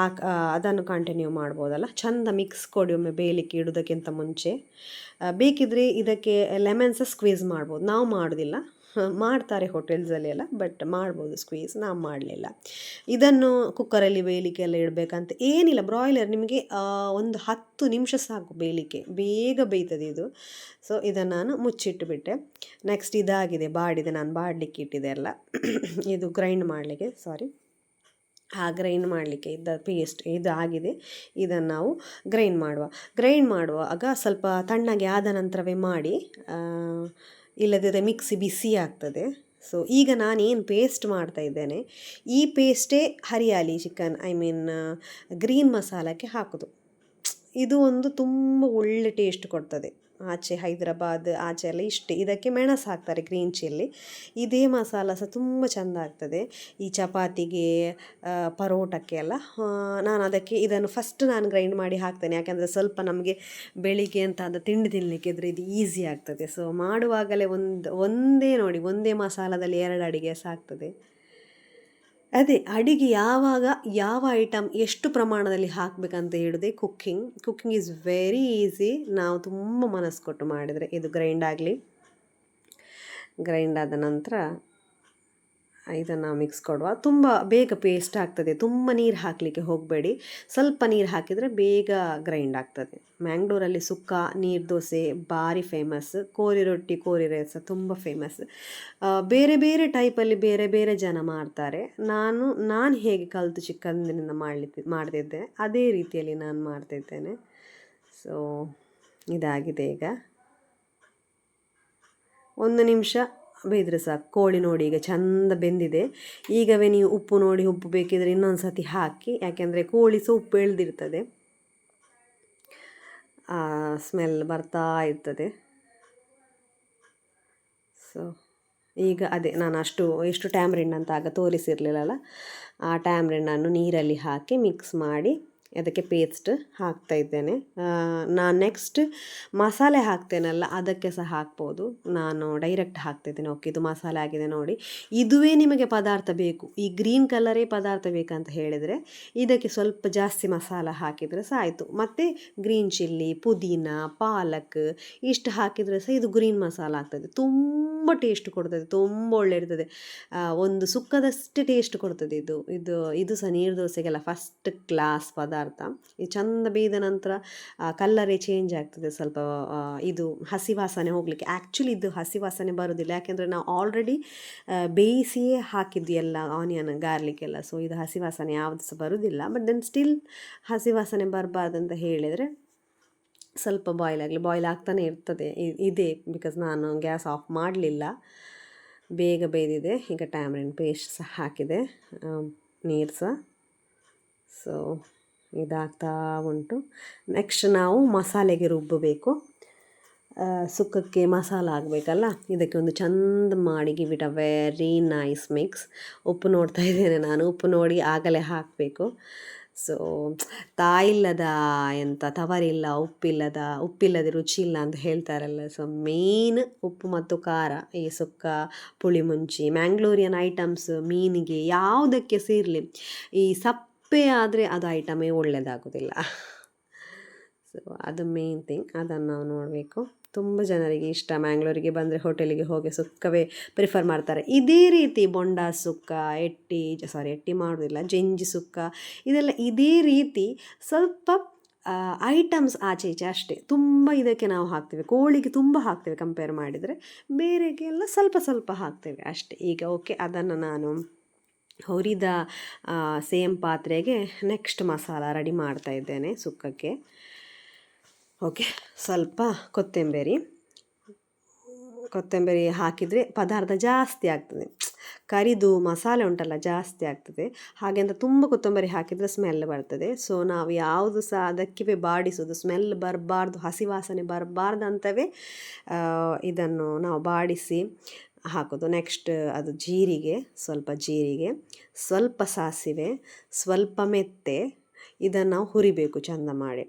ಅದನ್ನು ಕಂಟಿನ್ಯೂ ಮಾಡ್ಬೋದಲ್ಲ. ಚೆಂದ ಮಿಕ್ಸ್ ಕೊಡಿ ಒಮ್ಮೆ ಬೇಯಲಿಕ್ಕೆ ಇಡೋದಕ್ಕಿಂತ ಮುಂಚೆ. ಬೇಕಿದ್ರೆ ಇದಕ್ಕೆ ಲೆಮನ್ ಸಹ ಸ್ಕ್ವೀಸ್ ಮಾಡ್ಬೋದು, ನಾವು ಮಾಡೋದಿಲ್ಲ. ಮಾಡ್ತಾರೆ ಹೋಟೆಲ್ಸಲ್ಲಿ ಎಲ್ಲ, ಬಟ್ ಮಾಡ್ಬೋದು ಸ್ಕ್ವೀಸ್, ನಾವು ಮಾಡಲಿಲ್ಲ. ಇದನ್ನು ಕುಕ್ಕರಲ್ಲಿ ಬೇಯಲಿಕ್ಕೆ ಎಲ್ಲ ಇಡಬೇಕಂತ ಏನಿಲ್ಲ. ಬ್ರಾಯ್ಲರ್ ನಿಮಗೆ ಒಂದು 10 ನಿಮಿಷ ಸಾಕು ಬೇಯಲಿಕ್ಕೆ, ಬೇಗ ಬೇಯ್ತದೆ ಇದು. ಸೊ ಇದನ್ನು ನಾನು ಮುಚ್ಚಿಟ್ಟುಬಿಟ್ಟೆ. ನೆಕ್ಸ್ಟ್ ಇದಾಗಿದೆ, ಬಾಡಿದೆ, ನಾನು ಬಾಡಲಿಕ್ಕೆ ಇಟ್ಟಿದೆ ಎಲ್ಲ. ಇದು ಗ್ರೈಂಡ್ ಮಾಡಲಿಕ್ಕೆ, ಗ್ರೈಂಡ್ ಮಾಡಲಿಕ್ಕೆ ಇದ್ದ ಪೇಸ್ಟ್ ಇದು ಆಗಿದೆ. ಇದನ್ನು ನಾವು ಗ್ರೈಂಡ್ ಮಾಡುವಾಗ ಸ್ವಲ್ಪ ತಣ್ಣಗೆ ಆದ ನಂತರವೇ ಮಾಡಿ, ಇಲ್ಲದಿದ್ದರೆ ಮಿಕ್ಸಿ ಬಿಸಿ ಆಗ್ತದೆ. ಸೊ ಈಗ ನಾನೇನು ಪೇಸ್ಟ್ ಮಾಡ್ತಾ ಇದ್ದೇನೆ, ಈ ಪೇಸ್ಟೇ ಹರಿಯಾಲಿ ಚಿಕನ್, ಗ್ರೀನ್ ಮಸಾಲಕ್ಕೆ ಹಾಕೋದು. ಇದು ಒಂದು ತುಂಬ ಒಳ್ಳೆ ಟೇಸ್ಟ್ ಕೊಡ್ತದೆ. ಆಚೆ ಹೈದರಾಬಾದ್ ಆಚೆ ಎಲ್ಲ ಇಷ್ಟೇ, ಇದಕ್ಕೆ ಮೆಣಸು ಹಾಕ್ತಾರೆ, ಗ್ರೀನ್ ಚಿಲ್ಲಿ. ಇದೇ ಮಸಾಲ ಸಹ ತುಂಬ ಚೆಂದ ಆಗ್ತದೆ ಈ ಚಪಾತಿಗೆ, ಪರೋಟಕ್ಕೆ ಎಲ್ಲ. ನಾನು ಅದಕ್ಕೆ ಇದನ್ನು ಫಸ್ಟ್ ನಾನು ಗ್ರೈಂಡ್ ಮಾಡಿ ಹಾಕ್ತೇನೆ, ಯಾಕೆಂದರೆ ಸ್ವಲ್ಪ ನಮಗೆ ಬೆಳಿಗ್ಗೆ ಅಂತ ಅದು ತಿಂಡಿ ತಿನ್ನಲಿಕ್ಕೆ ಇದ್ರೆ ಇದು ಈಸಿ ಆಗ್ತದೆ. ಸೊ ಮಾಡುವಾಗಲೇ ಒಂದೇ ಮಸಾಲದಲ್ಲಿ 2 ಅಡಿಗೆ ಸಾಕ್ತದೆ. ಅದೇ ಅಡಿಗೆ ಯಾವಾಗ ಯಾವ ಐಟಮ್ ಎಷ್ಟು ಪ್ರಮಾಣದಲ್ಲಿ ಹಾಕಬೇಕಂತ ಹೇಳಿದೆ. ಕುಕ್ಕಿಂಗ್ ಈಸ್ ವೆರಿ ಈಸಿ, ನಾವು ತುಂಬ ಮನಸ್ಸು ಕೊಟ್ಟು ಮಾಡಿದರೆ. ಇದು ಗ್ರೈಂಡ್ ಆದ ನಂತರ ಇದನ್ನು ಮಿಕ್ಸ್ ಕೊಡುವ. ತುಂಬ ಬೇಗ ಪೇಸ್ಟ್ ಆಗ್ತದೆ, ತುಂಬ ನೀರು ಹಾಕಲಿಕ್ಕೆ ಹೋಗಬೇಡಿ. ಸ್ವಲ್ಪ ನೀರು ಹಾಕಿದರೆ ಬೇಗ ಗ್ರೈಂಡ್ ಆಗ್ತದೆ. ಮ್ಯಾಂಗ್ಳೂರಲ್ಲಿ ಸುಕ್ಕ ನೀರು ದೋಸೆ ಭಾರಿ ಫೇಮಸ್, ಕೋರಿ ರೊಟ್ಟಿ ಕೋರಿ ರೈಸ್ ತುಂಬ ಫೇಮಸ್. ಬೇರೆ ಬೇರೆ ಟೈಪಲ್ಲಿ ಬೇರೆ ಬೇರೆ ಜನ ಮಾಡ್ತಾರೆ. ನಾನು ಹೇಗೆ ಕಲಿತು ಚಿಕ್ಕಂದಿನಿಂದ ಮಾಡ್ತಿದ್ದೆ ಅದೇ ರೀತಿಯಲ್ಲಿ ನಾನು ಮಾಡ್ತಿದ್ದೇನೆ. ಸೊ ಇದಾಗಿದೆ. ಈಗ 1 ನಿಮಿಷ ಬೇಯ್ದರೆ ಸಾಕು. ಕೋಳಿ ನೋಡಿ ಈಗ ಚೆಂದ ಬೆಂದಿದೆ. ಈಗವೇ ನೀವು ಉಪ್ಪು ನೋಡಿ, ಉಪ್ಪು ಬೇಕಿದ್ರೆ ಇನ್ನೊಂದು ಸತಿ ಹಾಕಿ, ಯಾಕೆಂದರೆ ಕೋಳಿ ಸಹ ಉಪ್ಪು ಎಳ್ದಿರ್ತದೆ, ಸ್ಮೆಲ್ ಬರ್ತಾ ಇರ್ತದೆ. ಸೊ ಈಗ ಅದೇ ನಾನು ಎಷ್ಟು ಟ್ಯಾಮ್ರಿನ್ ಅಂತ ಆಗ ತೋರಿಸಿರಲಿಲ್ಲಲ್ಲ, ಆ ಟ್ಯಾಮ್ರಿನ್ನನ್ನು ನೀರಲ್ಲಿ ಹಾಕಿ ಮಿಕ್ಸ್ ಮಾಡಿ ಅದಕ್ಕೆ ಪೇಸ್ಟ್ ಹಾಕ್ತಾ ಇದ್ದೇನೆ. ನಾನು ನೆಕ್ಸ್ಟ್ ಮಸಾಲೆ ಹಾಕ್ತೇನಲ್ಲ ಅದಕ್ಕೆ ಸಹ ಹಾಕ್ಬೋದು. ನಾನು ಡೈರೆಕ್ಟ್ ಹಾಕ್ತಿದ್ದೇನೆ. ಓಕೆ, ಇದು ಮಸಾಲೆ ಆಗಿದೆ ನೋಡಿ. ಇದುವೇ ನಿಮಗೆ ಪದಾರ್ಥ ಬೇಕು, ಈ ಗ್ರೀನ್ ಕಲರೇ ಪದಾರ್ಥ ಬೇಕಂತ ಹೇಳಿದರೆ ಇದಕ್ಕೆ ಸ್ವಲ್ಪ ಜಾಸ್ತಿ ಮಸಾಲ ಹಾಕಿದರೆ ಸಹ ಆಯಿತು. ಮತ್ತು ಗ್ರೀನ್ ಚಿಲ್ಲಿ, ಪುದೀನ, ಪಾಲಕ್ ಇಷ್ಟು ಹಾಕಿದರೆ ಸಹ ಇದು ಗ್ರೀನ್ ಮಸಾಲ ಆಗ್ತದೆ. ತುಂಬ ಟೇಸ್ಟ್ ಕೊಡ್ತದೆ, ತುಂಬ ಒಳ್ಳೆ ಇರ್ತದೆ. ಒಂದು ಸುಕ್ಕದಷ್ಟೇ ಟೇಸ್ಟ್ ಕೊಡ್ತದೆ ಇದು ಸಹ ನೀರು ದೋಸೆಗೆಲ್ಲ ಫಸ್ಟ್ ಕ್ಲಾಸ್ ಪದಾರ್ಥ. ಇದು ಚಂದ ಬೇಯ್ದ ನಂತರ ಕಲ್ಲರೇ ಚೇಂಜ್ ಆಗ್ತದೆ ಸ್ವಲ್ಪ. ಇದು ಹಸಿ ವಾಸನೆ ಹೋಗಲಿಕ್ಕೆ, ಆ್ಯಕ್ಚುಲಿ ಇದು ಹಸಿ ವಾಸನೆ ಬರೋದಿಲ್ಲ, ಯಾಕೆಂದರೆ ನಾವು ಆಲ್ರೆಡಿ ಬೇಯಿಸಿಯೇ ಹಾಕಿದ್ದು ಎಲ್ಲ ಆನಿಯನ್ ಗಾರ್ಲಿಕ್ ಎಲ್ಲ. ಸೊ ಇದು ಹಸಿ ವಾಸನೆ ಯಾವುದು ಸಹ ಬರೋದಿಲ್ಲ. ಬಟ್ ದೆನ್ ಸ್ಟಿಲ್ ಹಸಿ ವಾಸನೆ ಬರಬಾರ್ದಂತ ಹೇಳಿದರೆ ಸ್ವಲ್ಪ ಬಾಯ್ಲ್ ಆಗ್ತಾನೆ ಇದೆ. ಬಿಕಾಸ್ ನಾನು ಗ್ಯಾಸ್ ಆಫ್ ಮಾಡಲಿಲ್ಲ, ಬೇಗ ಬೇಯ್ದಿದೆ. ಈಗ ಟ್ಯಾಮ್ರಿನ್ ಪೇಸ್ಟ್ ಸಹ ಹಾಕಿದೆ, ನೀರು ಸಹ. ಸೊ ಇದಾಗ್ತಾ ಉಂಟು. ನೆಕ್ಸ್ಟ್ ನಾವು ಮಸಾಲೆಗೆ ರುಬ್ಬಬೇಕು. ಸುಕ್ಕಕ್ಕೆ ಮಸಾಲ ಆಗಬೇಕಲ್ಲ, ಇದಕ್ಕೆ ಒಂದು ಚಂದ ಮಾಡಿ give it a very nice mix. ಉಪ್ಪು ನೋಡ್ತಾ ಇದ್ದೇನೆ ನಾನು, ಉಪ್ಪು ನೋಡಿ ಆಗಲೇ ಹಾಕಬೇಕು. ಸೊ ತವರಿಲ್ಲ ಉಪ್ಪಿಲ್ಲದೆ ರುಚಿ ಇಲ್ಲ ಅಂತ ಹೇಳ್ತಾರಲ್ಲ. ಸೊ ಮೇನ್ ಉಪ್ಪು ಮತ್ತು ಖಾರ, ಈ ಸುಕ್ಕ, ಪುಳಿಮುಂಚಿ, ಮ್ಯಾಂಗ್ಳೂರಿಯನ್ ಐಟಮ್ಸ್ ಮೀನಿಗೆ ಯಾವುದಕ್ಕೆ ಸೇರಲಿ, ಈ ಸಪ್ಪೆ ಆದರೆ ಅದು ಐಟಮೇ ಒಳ್ಳೆಯದಾಗೋದಿಲ್ಲ. ಸೊ ಅದು ಮೇನ್ ಥಿಂಗ್, ಅದನ್ನು ನಾವು ನೋಡಬೇಕು. ತುಂಬ ಜನರಿಗೆ ಇಷ್ಟ, ಮ್ಯಾಂಗ್ಳೂರಿಗೆ ಬಂದರೆ ಹೋಟೆಲಿಗೆ ಹೋಗಿ ಸುಕ್ಕವೇ ಪ್ರಿಫರ್ ಮಾಡ್ತಾರೆ. ಇದೇ ರೀತಿ ಬೊಂಡ ಸುಕ್ಕ, ಎಟ್ಟಿ ಮಾಡೋದಿಲ್ಲ, ಜಂಜಿ ಸುಕ್ಕ, ಇದೆಲ್ಲ ಇದೇ ರೀತಿ ಸ್ವಲ್ಪ ಐಟಮ್ಸ್ ಆಚೆ ಈಚೆ ಅಷ್ಟೇ. ತುಂಬ ಇದಕ್ಕೆ ನಾವು ಹಾಕ್ತೇವೆ, ಕೋಳಿಗೆ ತುಂಬ ಹಾಕ್ತೇವೆ ಕಂಪೇರ್ ಮಾಡಿದರೆ, ಬೇರೆಗೆಲ್ಲ ಸ್ವಲ್ಪ ಸ್ವಲ್ಪ ಹಾಕ್ತೇವೆ ಅಷ್ಟೇ. ಈಗ ಓಕೆ, ಅದನ್ನು ನಾನು ಹುರಿದ ಸೇಮ್ ಪಾತ್ರೆಗೆ ನೆಕ್ಸ್ಟ್ ಮಸಾಲ ರೆಡಿ ಮಾಡ್ತಾ ಇದ್ದೇನೆ ಸುಕ್ಕಕ್ಕೆ. ಓಕೆ, ಸ್ವಲ್ಪ ಕೊತ್ತಂಬರಿ ಹಾಕಿದರೆ ಪದಾರ್ಥ ಜಾಸ್ತಿ ಆಗ್ತದೆ. ಕರಿದು ಮಸಾಲೆ ಉಂಟಲ್ಲ ಜಾಸ್ತಿ ಆಗ್ತದೆ, ಹಾಗೆ ಅಂತ ತುಂಬ ಕೊತ್ತಂಬರಿ ಹಾಕಿದರೆ ಸ್ಮೆಲ್ ಬರ್ತದೆ. ಸೊ ನಾವು ಯಾವುದು ಸಹ ಅದಕ್ಕೆ ಬಾಡಿಸೋದು, ಸ್ಮೆಲ್ ಬರಬಾರ್ದು, ಹಸಿ ವಾಸನೆ ಬರಬಾರ್ದು ಅಂತವೇ ಇದನ್ನು ನಾವು ಬಾಡಿಸಿ ಹಾಕೋದು. ನೆಕ್ಸ್ಟ್ ಅದು ಸ್ವಲ್ಪ ಜೀರಿಗೆ, ಸ್ವಲ್ಪ ಸಾಸಿವೆ, ಸ್ವಲ್ಪ ಮೆಂತೆ, ಇದನ್ನು ನಾವು ಹುರಿಬೇಕು ಚಂದ ಮಾಡಿ.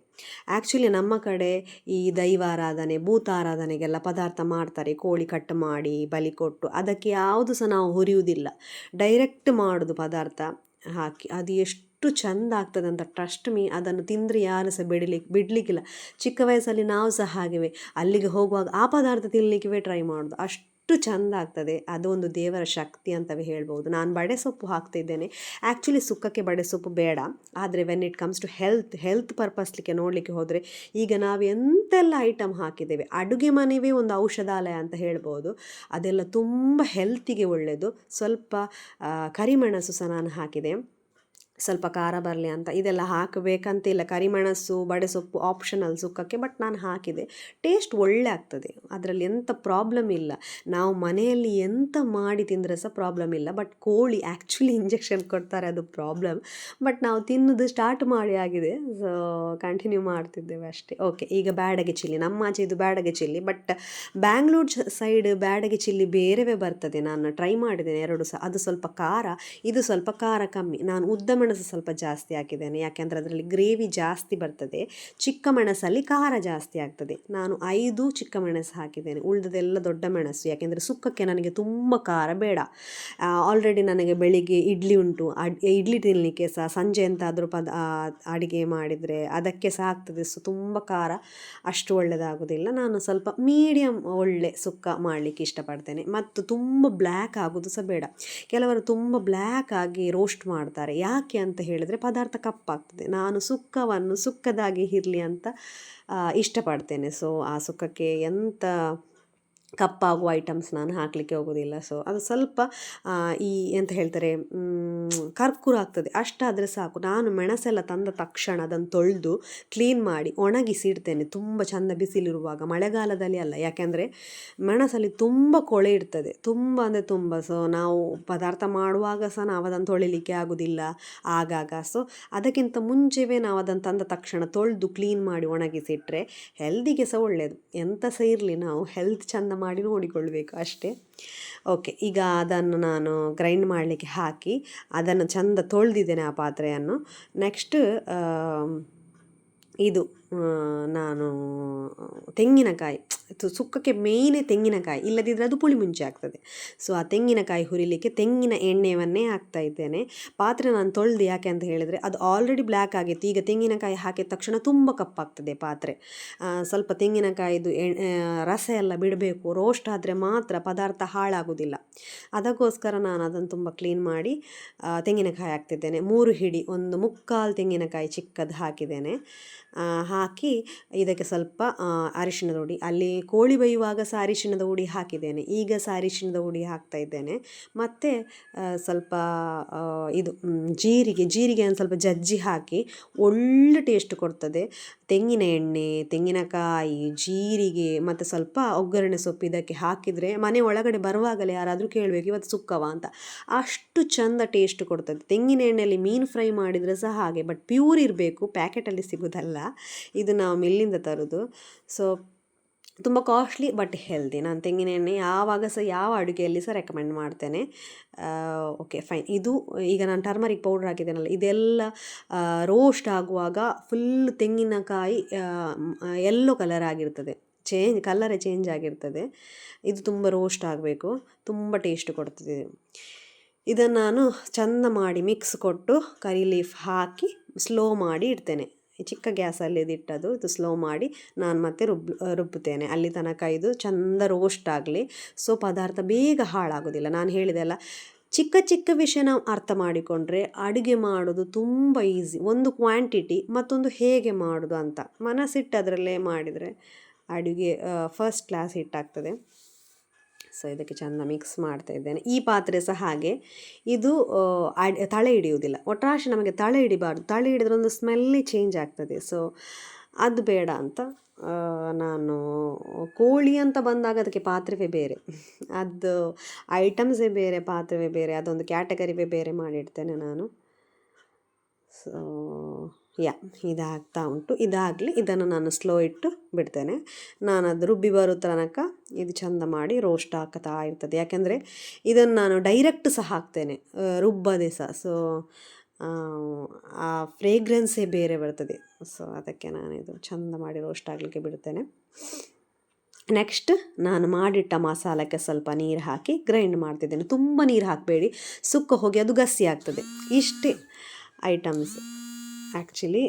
ಆ್ಯಕ್ಚುಲಿ ನಮ್ಮ ಕಡೆ ಈ ದೈವಾರಾಧನೆ, ಭೂತಾರಾಧನೆಗೆಲ್ಲ ಪದಾರ್ಥ ಮಾಡ್ತಾರೆ, ಕೋಳಿ ಕಟ್ ಮಾಡಿ ಬಲಿ ಕೊಟ್ಟು, ಅದಕ್ಕೆ ಯಾವುದು ಸಹ ನಾವು ಹುರಿಯುವುದಿಲ್ಲ, ಡೈರೆಕ್ಟ್ ಮಾಡೋದು ಪದಾರ್ಥ ಹಾಕಿ. ಅದು ಎಷ್ಟು ಚೆಂದ ಆಗ್ತದೆ ಅಂತ ಟ್ರಸ್ಟ್ ಮೀ, ಅದನ್ನು ತಿಂದರೆ ಯಾರು ಸಹ ಬಿಡಲಿಕ್ಕಿಲ್ಲ. ಚಿಕ್ಕ ವಯಸ್ಸಲ್ಲಿ ನಾವು ಸಹ ಹಾಗೆಯೇ ಅಲ್ಲಿಗೆ ಹೋಗುವಾಗ ಆ ಪದಾರ್ಥ ತಿನ್ನಲಿಕ್ಕೆ ಟ್ರೈ ಮಾಡೋದು, ಅಷ್ಟು ಚೆಂದ ಆಗ್ತದೆ. ಅದೊಂದು ದೇವರ ಶಕ್ತಿ ಅಂತವೇ ಹೇಳ್ಬೋದು. ನಾನು ಬಡೆ ಸೊಪ್ಪು ಹಾಕ್ತಿದ್ದೇನೆ. ಆ್ಯಕ್ಚುಲಿ ಸುಕ್ಕಕ್ಕೆ ಬಡೆ ಸೊಪ್ಪು ಬೇಡ, ಆದರೆ when it comes to health ಪರ್ಪಸ್ಲಿಕ್ಕೆ ನೋಡಲಿಕ್ಕೆ ಹೋದರೆ ಈಗ ನಾವು ಎಂತೆಲ್ಲ ಐಟಮ್ ಹಾಕಿದ್ದೇವೆ. ಅಡುಗೆ ಮನೆಯೇ ಒಂದು ಔಷಧಾಲಯ ಅಂತ ಹೇಳ್ಬೋದು. ಅದೆಲ್ಲ ತುಂಬ ಹೆಲ್ತಿಗೆ ಒಳ್ಳೆಯದು. ಸ್ವಲ್ಪ ಕರಿಮೆಣಸು ಸಹ ನಾನು ಹಾಕಿದೆ, ಸ್ವಲ್ಪ ಖಾರ ಬರಲಿ ಅಂತ. ಇದೆಲ್ಲ ಹಾಕಬೇಕಂತಿಲ್ಲ, ಕರಿಮೆಣಸು ಬಡೆಸೊಪ್ಪು ಆಪ್ಷನಲ್ ಸುಕ್ಕಕ್ಕೆ, ಬಟ್ ನಾನು ಹಾಕಿದೆ. ಟೇಸ್ಟ್ ಒಳ್ಳೆ ಆಗ್ತದೆ, ಅದರಲ್ಲಿ ಎಂಥ ಪ್ರಾಬ್ಲಮ್ ಇಲ್ಲ. ನಾವು ಮನೆಯಲ್ಲಿ ಎಂತ ಮಾಡಿ ತಿಂದರೆ ಸಹ ಪ್ರಾಬ್ಲಮ್ ಇಲ್ಲ. ಬಟ್ ಕೋಳಿ ಆ್ಯಕ್ಚುಲಿ ಇಂಜೆಕ್ಷನ್ ಕೊಡ್ತಾರೆ, ಅದು ಪ್ರಾಬ್ಲಮ್. ಬಟ್ ನಾವು ತಿನ್ನೋದು ಸ್ಟಾರ್ಟ್ ಮಾಡಿ ಆಗಿದೆ, ಸೊ ಕಂಟಿನ್ಯೂ ಮಾಡ್ತಿದ್ದೇವೆ ಅಷ್ಟೇ. ಓಕೆ, ಈಗ ಬ್ಯಾಡಗೆ ಚಿಲ್ಲಿ, ನಮ್ಮ ಆಚೆ ಇದು Byadagi chilli, but Bangalore side Byadagi chilli ಬೇರೆವೇ ಬರ್ತದೆ. ನಾನು ಟ್ರೈ ಮಾಡಿದ್ದೇನೆ ಎರಡು ಸಹ. ಅದು ಸ್ವಲ್ಪ ಖಾರ, ಇದು ಸ್ವಲ್ಪ ಖಾರ ಕಮ್ಮಿ. ನಾನು ಉದ್ದ ಮೆಣಸು ಸ್ವಲ್ಪ ಜಾಸ್ತಿ ಹಾಕಿದ್ದೇನೆ, ಯಾಕೆಂದರೆ ಅದರಲ್ಲಿ ಗ್ರೇವಿ ಜಾಸ್ತಿ ಬರ್ತದೆ. ಚಿಕ್ಕ ಮೆಣಸಲ್ಲಿ ಖಾರ ಜಾಸ್ತಿ ಆಗ್ತದೆ. ನಾನು 5 ಚಿಕ್ಕ ಮೆಣಸು ಹಾಕಿದ್ದೇನೆ, ಉಳಿದದೆಲ್ಲ ದೊಡ್ಡ ಮೆಣಸು. ಯಾಕೆಂದರೆ ಸುಕ್ಕಕ್ಕೆ ನನಗೆ ತುಂಬ ಖಾರ ಬೇಡ. ಆಲ್ರೆಡಿ ನನಗೆ ಬೆಳಿಗ್ಗೆ ಇಡ್ಲಿ ಉಂಟು, ಇಡ್ಲಿ ತಿನ್ನಲಿಕ್ಕೆ ಸಹ, ಸಂಜೆ ಎಂತಾದರೂ ಅಡಿಗೆ ಮಾಡಿದರೆ ಅದಕ್ಕೆ ಸಹ ಆಗ್ತದೆ. ಸೊ ತುಂಬ ಖಾರ ಅಷ್ಟು ಒಳ್ಳೆಯದಾಗೋದಿಲ್ಲ. ನಾನು ಸ್ವಲ್ಪ ಮೀಡಿಯಮ್ ಒಳ್ಳೆ ಸುಕ್ಕ ಮಾಡಲಿಕ್ಕೆ ಇಷ್ಟಪಡ್ತೇನೆ. ಮತ್ತು ತುಂಬ ಬ್ಲ್ಯಾಕ್ ಆಗೋದು ಸಹ ಬೇಡ. ಕೆಲವರು ತುಂಬ ಬ್ಲ್ಯಾಕ್ ಆಗಿ ರೋಸ್ಟ್ ಮಾಡ್ತಾರೆ. ಯಾಕೆ ಅಂತ ಹೇಳಿದರೆ ಪದಾರ್ಥ ಕಪ್ಪಾಗ್ತದೆ. ನಾನು ಸುಕ್ಕವನ್ನು ಸುಕ್ಕದಾಗಿ ಇರಲಿ ಅಂತ ಇಷ್ಟಪಡ್ತೇನೆ. ಸೊ ಆ ಸುಕ್ಕಕ್ಕೆ ಎಂಥ ಕಪ್ಪಾಗುವ ಐಟಮ್ಸ್ ನಾನು ಹಾಕಲಿಕ್ಕೆ ಹೋಗೋದಿಲ್ಲ. ಸೊ ಅದು ಸ್ವಲ್ಪ ಈ ಎಂತ ಹೇಳ್ತಾರೆ, ಕರ್ಕುರು ಆಗ್ತದೆ, ಅಷ್ಟಾದರೆ ಸಾಕು. ನಾನು ಮೆಣಸೆಲ್ಲ ತಂದ ತಕ್ಷಣ ಅದನ್ನು ತೊಳೆದು ಕ್ಲೀನ್ ಮಾಡಿ ಒಣಗಿಸಿಡ್ತೇನೆ, ತುಂಬ ಚೆಂದ ಬಿಸಿಲಿರುವಾಗ. ಮಳೆಗಾಲದಲ್ಲಿ ಅಲ್ಲ, ಯಾಕೆಂದರೆ ಮೆಣಸಲ್ಲಿ ತುಂಬ ಕೊಳೆ ಇರ್ತದೆ, ತುಂಬ ಅಂದರೆ ತುಂಬ. ಸೊ ನಾವು ಪದಾರ್ಥ ಮಾಡುವಾಗ ಸಹ ನಾವು ಅದನ್ನು ತೊಳಿಲಿಕ್ಕೆ ಆಗೋದಿಲ್ಲ ಆಗಾಗ. ಸೊ ಅದಕ್ಕಿಂತ ಮುಂಚೆವೇ ನಾವು ಅದನ್ನು ತಂದ ತಕ್ಷಣ ತೊಳೆದು ಕ್ಲೀನ್ ಮಾಡಿ ಒಣಗಿಸಿಟ್ರೆ ಹೆಲ್ದಿಗೆ ಸಹ ಒಳ್ಳೆಯದು. ಎಂತ ಸಹ ಇರಲಿ, ನಾವು ಹೆಲ್ತ್ ಚೆಂದ ಮಾಡಿ ನೋಡಿಕೊಳ್ಬೇಕು ಅಷ್ಟೇ. ಓಕೆ, ಈಗ ಅದನ್ನು ನಾನು ಗ್ರೈಂಡ್ ಮಾಡಲಿಕ್ಕೆ ಹಾಕಿ ಅದನ್ನು ಚೆಂದ ತೊಳೆದಿದ್ದೇನೆ ಆ ಪಾತ್ರೆಯನ್ನು. ನೆಕ್ಸ್ಟ್ ಇದು ನಾನು ತೆಂಗಿನಕಾಯಿ, ಸುಕ್ಕಕ್ಕೆ ಮೇಯ್ನೇ ತೆಂಗಿನಕಾಯಿ, ಇಲ್ಲದಿದ್ದರೆ ಅದು ಪುಳಿ ಮುಂಚೆ ಆಗ್ತದೆ. ಸೊ ಆ ತೆಂಗಿನಕಾಯಿ ಹುರಿಲಿಕ್ಕೆ ತೆಂಗಿನ ಎಣ್ಣೆಯನ್ನೇ ಹಾಕ್ತಾ ಇದ್ದೇನೆ. ಪಾತ್ರೆ ನಾನು ತೊಳೆದು, ಯಾಕೆ ಅಂತ ಹೇಳಿದರೆ ಅದು ಆಲ್ರೆಡಿ ಬ್ಲ್ಯಾಕ್ ಆಗಿತ್ತು. ಈಗ ತೆಂಗಿನಕಾಯಿ ಹಾಕಿದ ತಕ್ಷಣ ತುಂಬ ಕಪ್ಪಾಗ್ತದೆ ಪಾತ್ರೆ. ಸ್ವಲ್ಪ ತೆಂಗಿನಕಾಯಿದು ರಸ ಎಲ್ಲ ಬಿಡಬೇಕು, ರೋಸ್ಟ್ ಆದರೆ ಮಾತ್ರ ಪದಾರ್ಥ ಹಾಳಾಗೋದಿಲ್ಲ. ಅದಕ್ಕೋಸ್ಕರ ನಾನು ಅದನ್ನು ತುಂಬ ಕ್ಲೀನ್ ಮಾಡಿ ತೆಂಗಿನಕಾಯಿ ಹಾಕ್ತಿದ್ದೇನೆ. 3 ಹಿಡಿ, 1/4 ತೆಂಗಿನಕಾಯಿ ಚಿಕ್ಕದು ಹಾಕಿದ್ದೇನೆ. ಹಾಕಿ ಇದಕ್ಕೆ ಸ್ವಲ್ಪ ಅರಿಶಿಣದ ಹುಡಿ, ಅಲ್ಲಿ ಕೋಳಿ ಬೇಯುವಾಗ ಸಹ ಅರಿಶಿಣದ ಹುಡಿ ಹಾಕಿದ್ದೇನೆ, ಈಗ ಸಹ ಅರಿಶಿಣದ ಹುಡಿ ಹಾಕ್ತಾ ಇದ್ದೇನೆ. ಮತ್ತು ಸ್ವಲ್ಪ ಇದು ಜೀರಿಗೆಯನ್ನು ಸ್ವಲ್ಪ ಜಜ್ಜಿ ಹಾಕಿ ಒಳ್ಳೆ ಟೇಸ್ಟ್ ಕೊಡ್ತದೆ. ತೆಂಗಿನ ಎಣ್ಣೆ, ತೆಂಗಿನಕಾಯಿ, ಜೀರಿಗೆ ಮತ್ತು ಸ್ವಲ್ಪ ಒಗ್ಗರಣೆ ಸೊಪ್ಪು ಇದಕ್ಕೆ ಹಾಕಿದರೆ ಮನೆ ಒಳಗಡೆ ಬರುವಾಗಲೇ ಯಾರಾದರೂ ಕೇಳಬೇಕು ಇವತ್ತು ಸುಕ್ಕವ ಅಂತ, ಅಷ್ಟು ಚೆಂದ ಟೇಸ್ಟ್ ಕೊಡ್ತದೆ. ತೆಂಗಿನ ಎಣ್ಣೆಯಲ್ಲಿ ಮೀನು ಫ್ರೈ ಮಾಡಿದರೆ ಸಹ ಹಾಗೆ, ಬಟ್ ಪ್ಯೂರ್ ಇರಬೇಕು, ಪ್ಯಾಕೆಟಲ್ಲಿ ಸಿಗೋದಲ್ಲ, ಇದು ನಾವು ಮಿಲ್ಲಿಂದ ತರೋದು. ಸೊ ತುಂಬ ಕಾಸ್ಟ್ಲಿ ಬಟ್ ಹೆಲ್ದಿ. ನಾನು ತೆಂಗಿನ ಎಣ್ಣೆ ಯಾವಾಗ ಸಹ ಯಾವ ಅಡುಗೆಯಲ್ಲಿ ಸಹ ರೆಕಮೆಂಡ್ ಮಾಡ್ತೇನೆ. Okay fine. ಇದು ಈಗ ನಾನು ಟರ್ಮರಿಕ್ ಪೌಡ್ರ್ ಹಾಕಿದ್ದೇನಲ್ಲ, ಇದೆಲ್ಲ ರೋಸ್ಟ್ ಆಗುವಾಗ ಫುಲ್ ತೆಂಗಿನಕಾಯಿ ಯೆಲ್ಲೋ ಕಲರ್ ಆಗಿರ್ತದೆ, ಕಲರೇ ಚೇಂಜ್ ಆಗಿರ್ತದೆ. ಇದು ತುಂಬ ರೋಸ್ಟ್ ಆಗಬೇಕು, ತುಂಬ ಟೇಸ್ಟ್ ಕೊಡ್ತದೆ. ಇದನ್ನು ನಾನು ಚೆಂದ ಮಾಡಿ ಮಿಕ್ಸ್ ಕೊಟ್ಟು ಕರಿ ಲೀಫ್ ಹಾಕಿ ಸ್ಲೋ ಮಾಡಿ ಇಡ್ತೇನೆ. ಚಿಕ್ಕ ಗ್ಯಾಸಲ್ಲಿ ಇದಿಟ್ಟದು, ಇದು ಸ್ಲೋ ಮಾಡಿ ನಾನು ಮತ್ತೆ ರುಬ್ಬುತ್ತೇನೆ. ಅಲ್ಲಿ ತನಕ ಇದು ಚೆಂದ ರೋಸ್ಟ್ ಆಗಲಿ. ಸೊ ಪದಾರ್ಥ ಬೇಗ ಹಾಳಾಗೋದಿಲ್ಲ. ನಾನು ಹೇಳಿದೆ ಅಲ್ಲ, ಚಿಕ್ಕ ಚಿಕ್ಕ ವಿಷಯ ನಾವು ಅರ್ಥ ಮಾಡಿಕೊಂಡ್ರೆ ಅಡುಗೆ ಮಾಡೋದು ತುಂಬ ಈಸಿ. ಒಂದು ಕ್ವಾಂಟಿಟಿ, ಮತ್ತೊಂದು ಹೇಗೆ ಮಾಡೋದು ಅಂತ ಮನಸ್ಸಿಟ್ಟು ಅದರಲ್ಲೇ ಮಾಡಿದರೆ ಅಡುಗೆ ಫಸ್ಟ್ ಕ್ಲಾಸ್ ಹಿಟ್ಟಾಗ್ತದೆ. ಸೊ ಇದಕ್ಕೆ ಚೆಂದ ಮಿಕ್ಸ್ ಮಾಡ್ತಾ ಇದ್ದೇನೆ. ಈ ಪಾತ್ರೆ ಸಹ ಹಾಗೆ, ಇದು ತಳೆ ಹಿಡಿಯುವುದಿಲ್ಲ. ಒಟ್ರಾಶಿ ನಮಗೆ ತಳೆ ಹಿಡಿಬಾರ್ದು, ತಳೆ ಹಿಡಿದ್ರೆ ಒಂದು ಸ್ಮೆಲ್ಲೇ ಚೇಂಜ್ ಆಗ್ತದೆ. ಸೊ ಅದು ಬೇಡ ಅಂತ ನಾನು ಕೋಳಿ ಅಂತ ಬಂದಾಗ ಅದಕ್ಕೆ ಪಾತ್ರೆವೇ ಬೇರೆ, ಅದು ಐಟಮ್ಸೇ ಬೇರೆ, ಪಾತ್ರೆವೇ ಬೇರೆ, ಅದೊಂದು ಕ್ಯಾಟಗರಿವೇ ಬೇರೆ ಮಾಡಿಡ್ತೇನೆ ನಾನು. ಸೊ ಇದಾಗ್ತಾ ಉಂಟು. ಇದಾಗಲಿ, ಇದನ್ನು ನಾನು ಸ್ಲೋ ಇಟ್ಟು ಬಿಡ್ತೇನೆ. ನಾನು ಅದು ರುಬ್ಬಿ ಬರೋ ತನಕ ಇದು ಚೆಂದ ಮಾಡಿ ರೋಸ್ಟ್ ಆಗ್ತಾ ಇರ್ತದೆ. ಯಾಕೆಂದರೆ ಇದನ್ನು ನಾನು ಡೈರೆಕ್ಟ್ ಸಹ ಹಾಕ್ತೇನೆ, ರುಬ್ಬದೆ ಸಹ. ಸೊ ಆ ಫ್ರೇಗ್ರೆನ್ಸೇ ಬೇರೆ ಬರ್ತದೆ. ಸೊ ಅದಕ್ಕೆ ನಾನು ಇದು ಚೆಂದ ಮಾಡಿ ರೋಸ್ಟ್ ಆಗಲಿಕ್ಕೆ ಬಿಡ್ತೇನೆ. ನೆಕ್ಸ್ಟ್ ನಾನು ಮಾಡಿಟ್ಟ ಮಸಾಲಕ್ಕೆ ಸ್ವಲ್ಪ ನೀರು ಹಾಕಿ ಗ್ರೈಂಡ್ ಮಾಡ್ತಿದ್ದೇನೆ. ತುಂಬ ನೀರು ಹಾಕಬೇಡಿ, ಸುಕ್ಕ ಹೋಗಿ ಅದು ಗಸಿ ಆಗ್ತದೆ. ಇಷ್ಟೇ ಐಟಮ್ಸ್ ಆ್ಯಕ್ಚುಲಿ.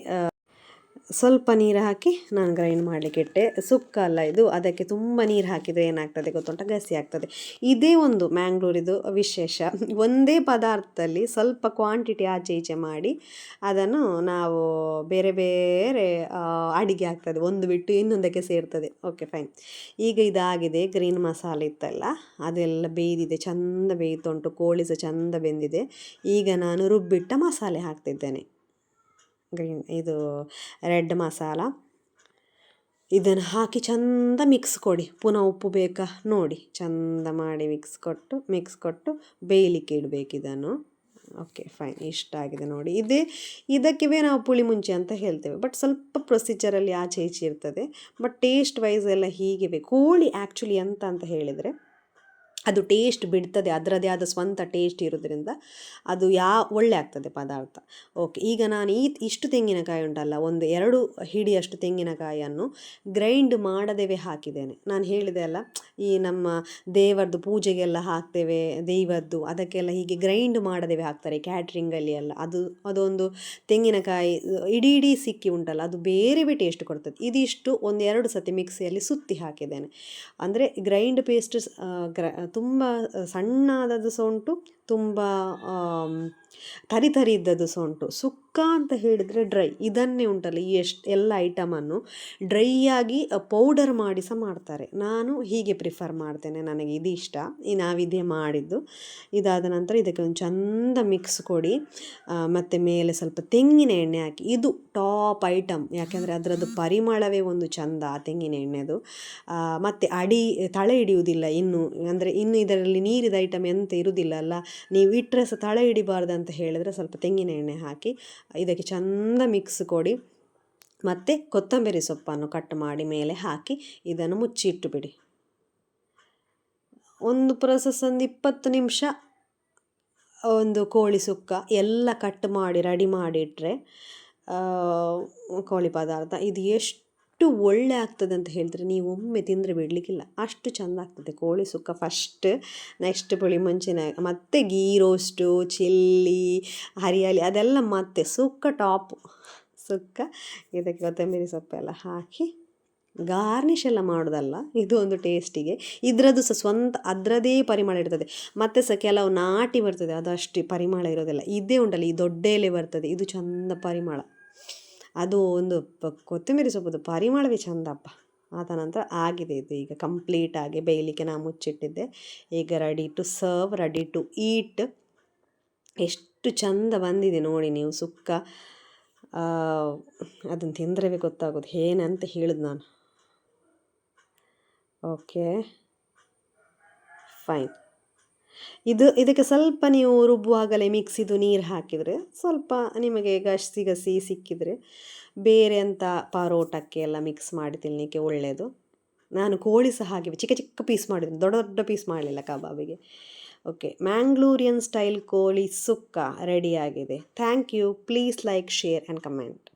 ಸ್ವಲ್ಪ ನೀರು ಹಾಕಿ ನಾನು ಗ್ರೈಂಡ್ ಮಾಡಲಿಕ್ಕೆ ಇಟ್ಟೆ. ಸುಕ್ಕ ಅಲ್ಲ ಇದು, ಅದಕ್ಕೆ ತುಂಬ ನೀರು ಹಾಕಿದರೆ ಏನಾಗ್ತದೆ ಗೊತ್ತುಂಟ, ಗಸಿ ಆಗ್ತದೆ. ಇದೇ ಒಂದು ಮ್ಯಾಂಗ್ಳೂರಿದು ವಿಶೇಷ. ಒಂದೇ ಪದಾರ್ಥದಲ್ಲಿ ಸ್ವಲ್ಪ ಕ್ವಾಂಟಿಟಿ ಆಚೆ ಈಚೆ ಮಾಡಿ ಅದನ್ನು ನಾವು ಬೇರೆ ಬೇರೆ ಅಡಿಗೆ ಆಗ್ತದೆ, ಒಂದು ಬಿಟ್ಟು ಇನ್ನೊಂದಕ್ಕೆ ಸೇರ್ತದೆ. Okay fine. ಈಗ ಇದಾಗಿದೆ. ಗ್ರೀನ್ ಮಸಾಲೆ ಇತ್ತಲ್ಲ ಅದೆಲ್ಲ ಬೇಯ್ದಿದೆ, ಚಂದ ಬೇಯ್ತುಂಟು, ಕೋಳಿ ಸಹ ಚಂದ ಬೆಂದಿದೆ. ಈಗ ನಾನು ರುಬ್ಬಿಟ್ಟ ಮಸಾಲೆ ಹಾಕ್ತಿದ್ದೇನೆ. ಇದು ರೆಡ್ ಮಸಾಲ, ಇದನ್ನು ಹಾಕಿ ಚಂದ ಮಿಕ್ಸ್ ಕೊಡಿ. ಪುನಃ ಉಪ್ಪು ಬೇಕಾ ನೋಡಿ, ಚಂದ ಮಾಡಿ ಮಿಕ್ಸ್ ಕೊಟ್ಟು ಬೇಯಲಿಕ್ಕೆ ಇಡಬೇಕು ಇದನ್ನು. ಓಕೆ ಫೈನ್, ಇಷ್ಟ ಆಗಿದೆ ನೋಡಿ. ಇದಕ್ಕೆ ನಾವು ಪುಳಿ ಮುಂಚೆ ಅಂತ ಹೇಳ್ತೇವೆ, ಬಟ್ ಸ್ವಲ್ಪ ಪ್ರೊಸೀಜರಲ್ಲಿ ಆಚೆ ಈಚೆ ಇರ್ತದೆ. ಬಟ್ ಟೇಸ್ಟ್ ವೈಸ್ ಎಲ್ಲ ಹೀಗೆ ಬೇಕು. ಕೋಳಿ ಆ್ಯಕ್ಚುಲಿ ಎಂತ ಅಂತ ಹೇಳಿದರೆ ಅದು ಟೇಸ್ಟ್ ಬಿಡ್ತದೆ, ಅದರದೇ ಆದ ಸ್ವಂತ ಟೇಸ್ಟ್ ಇರೋದ್ರಿಂದ ಅದು ಒಳ್ಳೆ ಆಗ್ತದೆ ಪದಾರ್ಥ. ಓಕೆ, ಈಗ ನಾನು ಇಷ್ಟು ತೆಂಗಿನಕಾಯಿ ಉಂಟಲ್ಲ, ಒಂದು 2 ಹಿಡಿಯಷ್ಟು ತೆಂಗಿನಕಾಯಿಯನ್ನು ಗ್ರೈಂಡ್ ಮಾಡದೇವೆ ಹಾಕಿದ್ದೇನೆ. ನಾನು ಹೇಳಿದೆ ಅಲ್ಲ, ಈ ನಮ್ಮ ದೇವರದ್ದು ಪೂಜೆಗೆಲ್ಲ ಹಾಕ್ತೇವೆ, ದೈವದ್ದು ಅದಕ್ಕೆಲ್ಲ ಹೀಗೆ ಗ್ರೈಂಡ್ ಮಾಡದೇವೆ ಹಾಕ್ತಾರೆ ಕ್ಯಾಟ್ರಿಂಗಲ್ಲಿ ಎಲ್ಲ. ಅದೊಂದು ತೆಂಗಿನಕಾಯಿ ಇಡೀ ಸಿಕ್ಕಿ ಉಂಟಲ್ಲ, ಅದು ಬೇರೆ ಟೇಸ್ಟ್ ಕೊಡ್ತದೆ. ಇದಿಷ್ಟು ಒಂದು 2 ಸತಿ ಮಿಕ್ಸಿಯಲ್ಲಿ ಸುತ್ತಿ ಹಾಕಿದ್ದೇನೆ. ಅಂದರೆ ಗ್ರೈಂಡ್ ಪೇಸ್ಟ್ ತುಂಬ ಸಣ್ಣದಾದ ಸಹ ಉಂಟು, ತುಂಬ ತರಿ ಇದ್ದದ್ದು ಸಹ ಉಂಟು. ಸುಕ್ಕ ಅಂತ ಹೇಳಿದರೆ ಡ್ರೈ. ಇದನ್ನೇ ಉಂಟಲ್ಲ, ಈ ಎಲ್ಲ ಐಟಮನ್ನು ಡ್ರೈ ಆಗಿ ಪೌಡರ್ ಮಾಡಿ ಸಹ ಮಾಡ್ತಾರೆ. ನಾನು ಹೀಗೆ ಪ್ರಿಫರ್ ಮಾಡ್ತೇನೆ, ನನಗೆ ಇದು ಇಷ್ಟ. ನಾವಿದೇ ಮಾಡಿದ್ದು. ಇದಾದ ನಂತರ ಇದಕ್ಕೆ ಒಂದು ಚಂದ ಮಿಕ್ಸ್ ಕೊಡಿ. ಮತ್ತು ಮೇಲೆ ಸ್ವಲ್ಪ ತೆಂಗಿನ ಎಣ್ಣೆ ಹಾಕಿ. ಇದು ಟಾಪ್ ಐಟಮ್, ಯಾಕೆಂದರೆ ಅದರದ್ದು ಪರಿಮಳವೇ ಒಂದು ಚಂದ ಆ ತೆಂಗಿನ ಎಣ್ಣೆದು. ಮತ್ತು ತಳೆ ಹಿಡಿಯುವುದಿಲ್ಲ ಇನ್ನು ಇದರಲ್ಲಿ ನೀರಿದ ಐಟಮ್ ಎಂತ ಇರುವುದಿಲ್ಲ ಅಲ್ಲ, ನೀವು ಇಟ್ಟರೆ ಸಹ ತಳೆ ಹಿಡಿಬಾರ್ದು ಅಂತ ಹೇಳಿದರೆ ಸ್ವಲ್ಪ ತೆಂಗಿನ ಎಣ್ಣೆ ಹಾಕಿ ಇದಕ್ಕೆ ಚಂದ ಮಿಕ್ಸ್ ಕೊಡಿ. ಮತ್ತು ಕೊತ್ತಂಬರಿ ಸೊಪ್ಪನ್ನು ಕಟ್ ಮಾಡಿ ಮೇಲೆ ಹಾಕಿ ಇದನ್ನು ಮುಚ್ಚಿಟ್ಟು ಬಿಡಿ. ಒಂದು ಪ್ರೊಸೆಸ್ ಒಂದು 20 ನಿಮಿಷ. ಒಂದು ಕೋಳಿ ಸುಕ್ಕ ಎಲ್ಲ ಕಟ್ ಮಾಡಿ ರೆಡಿ ಮಾಡಿಟ್ರೆ ಕೋಳಿ ಪದಾರ್ಥ ಇದು ಎಷ್ಟು ಒಳ್ಳೆ ಆಗ್ತದೆ ಅಂತ ಹೇಳಿದ್ರೆ ನೀವು ಒಮ್ಮೆ ತಿಂದರೆ ಬಿಡಲಿಕ್ಕಿಲ್ಲ, ಅಷ್ಟು ಚೆಂದ ಆಗ್ತದೆ ಕೋಳಿ ಸುಕ್ಕ. ಫಸ್ಟ್, ನೆಕ್ಸ್ಟ್ ಪುಳಿ ಮುಂಚಿನ, ಮತ್ತು ಗೀ ರೋಸ್ಟು, ಚಿಲ್ಲಿ, ಹರಿಯಾಲಿ ಅದೆಲ್ಲ, ಮತ್ತೆ ಸುಕ್ಕ ಟಾಪು. ಸುಕ್ಕ ಇದಕ್ಕೆ ಕೊತ್ತಂಬರಿ ಸೊಪ್ಪೆಲ್ಲ ಹಾಕಿ ಗಾರ್ನಿಷ್ ಎಲ್ಲ ಮಾಡೋದಲ್ಲ, ಇದು ಒಂದು ಟೇಸ್ಟಿಗೆ. ಇದರದ್ದು ಸಹ ಸ್ವಂತ ಅದರದೇ ಪರಿಮಳ ಇರ್ತದೆ. ಮತ್ತು ಸಹ ಕೆಲವು ನಾಟಿ ಬರ್ತದೆ, ಅದು ಅಷ್ಟು ಪರಿಮಳ ಇರೋದಿಲ್ಲ. ಇದೇ ಉಂಟಲ್ಲ, ಈ ದೊಡ್ಡ ಎಲೆ ಬರ್ತದೆ, ಇದು ಚಂದ ಪರಿಮಳ. ಅದು ಒಂದು ಕೊತ್ತಂಬರಿ ಸೊಪ್ಪದು ಪರಿಮಳವೇ ಚಂದಪ್ಪ. ಆದ ನಂತರ ಆಗಿದೆ ಇದು. ಈಗ ಕಂಪ್ಲೀಟಾಗಿ ಬೇಯಲಿಕ್ಕೆ ನಾನು ಮುಚ್ಚಿಟ್ಟಿದ್ದೆ. ಈಗ ready to serve, ready to eat. ಎಷ್ಟು ಚಂದ ಬಂದಿದೆ ನೋಡಿ ನೀವು ಸುಕ್ಕ. ಅದನ್ನು ತಿಂದರೆ ಗೊತ್ತಾಗೋದು ಏನಂತ ಹೇಳೋದು ನಾನು. Okay fine. ಇದಕ್ಕೆ ಸ್ವಲ್ಪ ನೀವು ರುಬ್ಬುವಾಗಲೇ ಮಿಕ್ಸಿದು ನೀರು ಹಾಕಿದರೆ ಸ್ವಲ್ಪ ನಿಮಗೆ ಗಸಿ ಸಿಕ್ಕಿದರೆ ಬೇರೆ ಅಂತ ಪರೋಟಕ್ಕೆ ಎಲ್ಲ ಮಿಕ್ಸ್ ಮಾಡಿ ತಿನ್ನಲಿಕ್ಕೆ ಒಳ್ಳೆಯದು. ನಾನು ಕೋಳಿ ಸಹ ಹಾಗೆ ಚಿಕ್ಕ ಚಿಕ್ಕ ಪೀಸ್ ಮಾಡಿದ್ದೀನಿ, ದೊಡ್ಡ ದೊಡ್ಡ ಪೀಸ್ ಮಾಡಲಿಲ್ಲ ಕಬಾಬಿಗೆ. ಓಕೆ, ಮ್ಯಾಂಗ್ಳೂರಿಯನ್ ಸ್ಟೈಲ್ ಕೋಳಿ ಸುಕ್ಕ ರೆಡಿಯಾಗಿದೆ. Thank you. Please like, share and comment.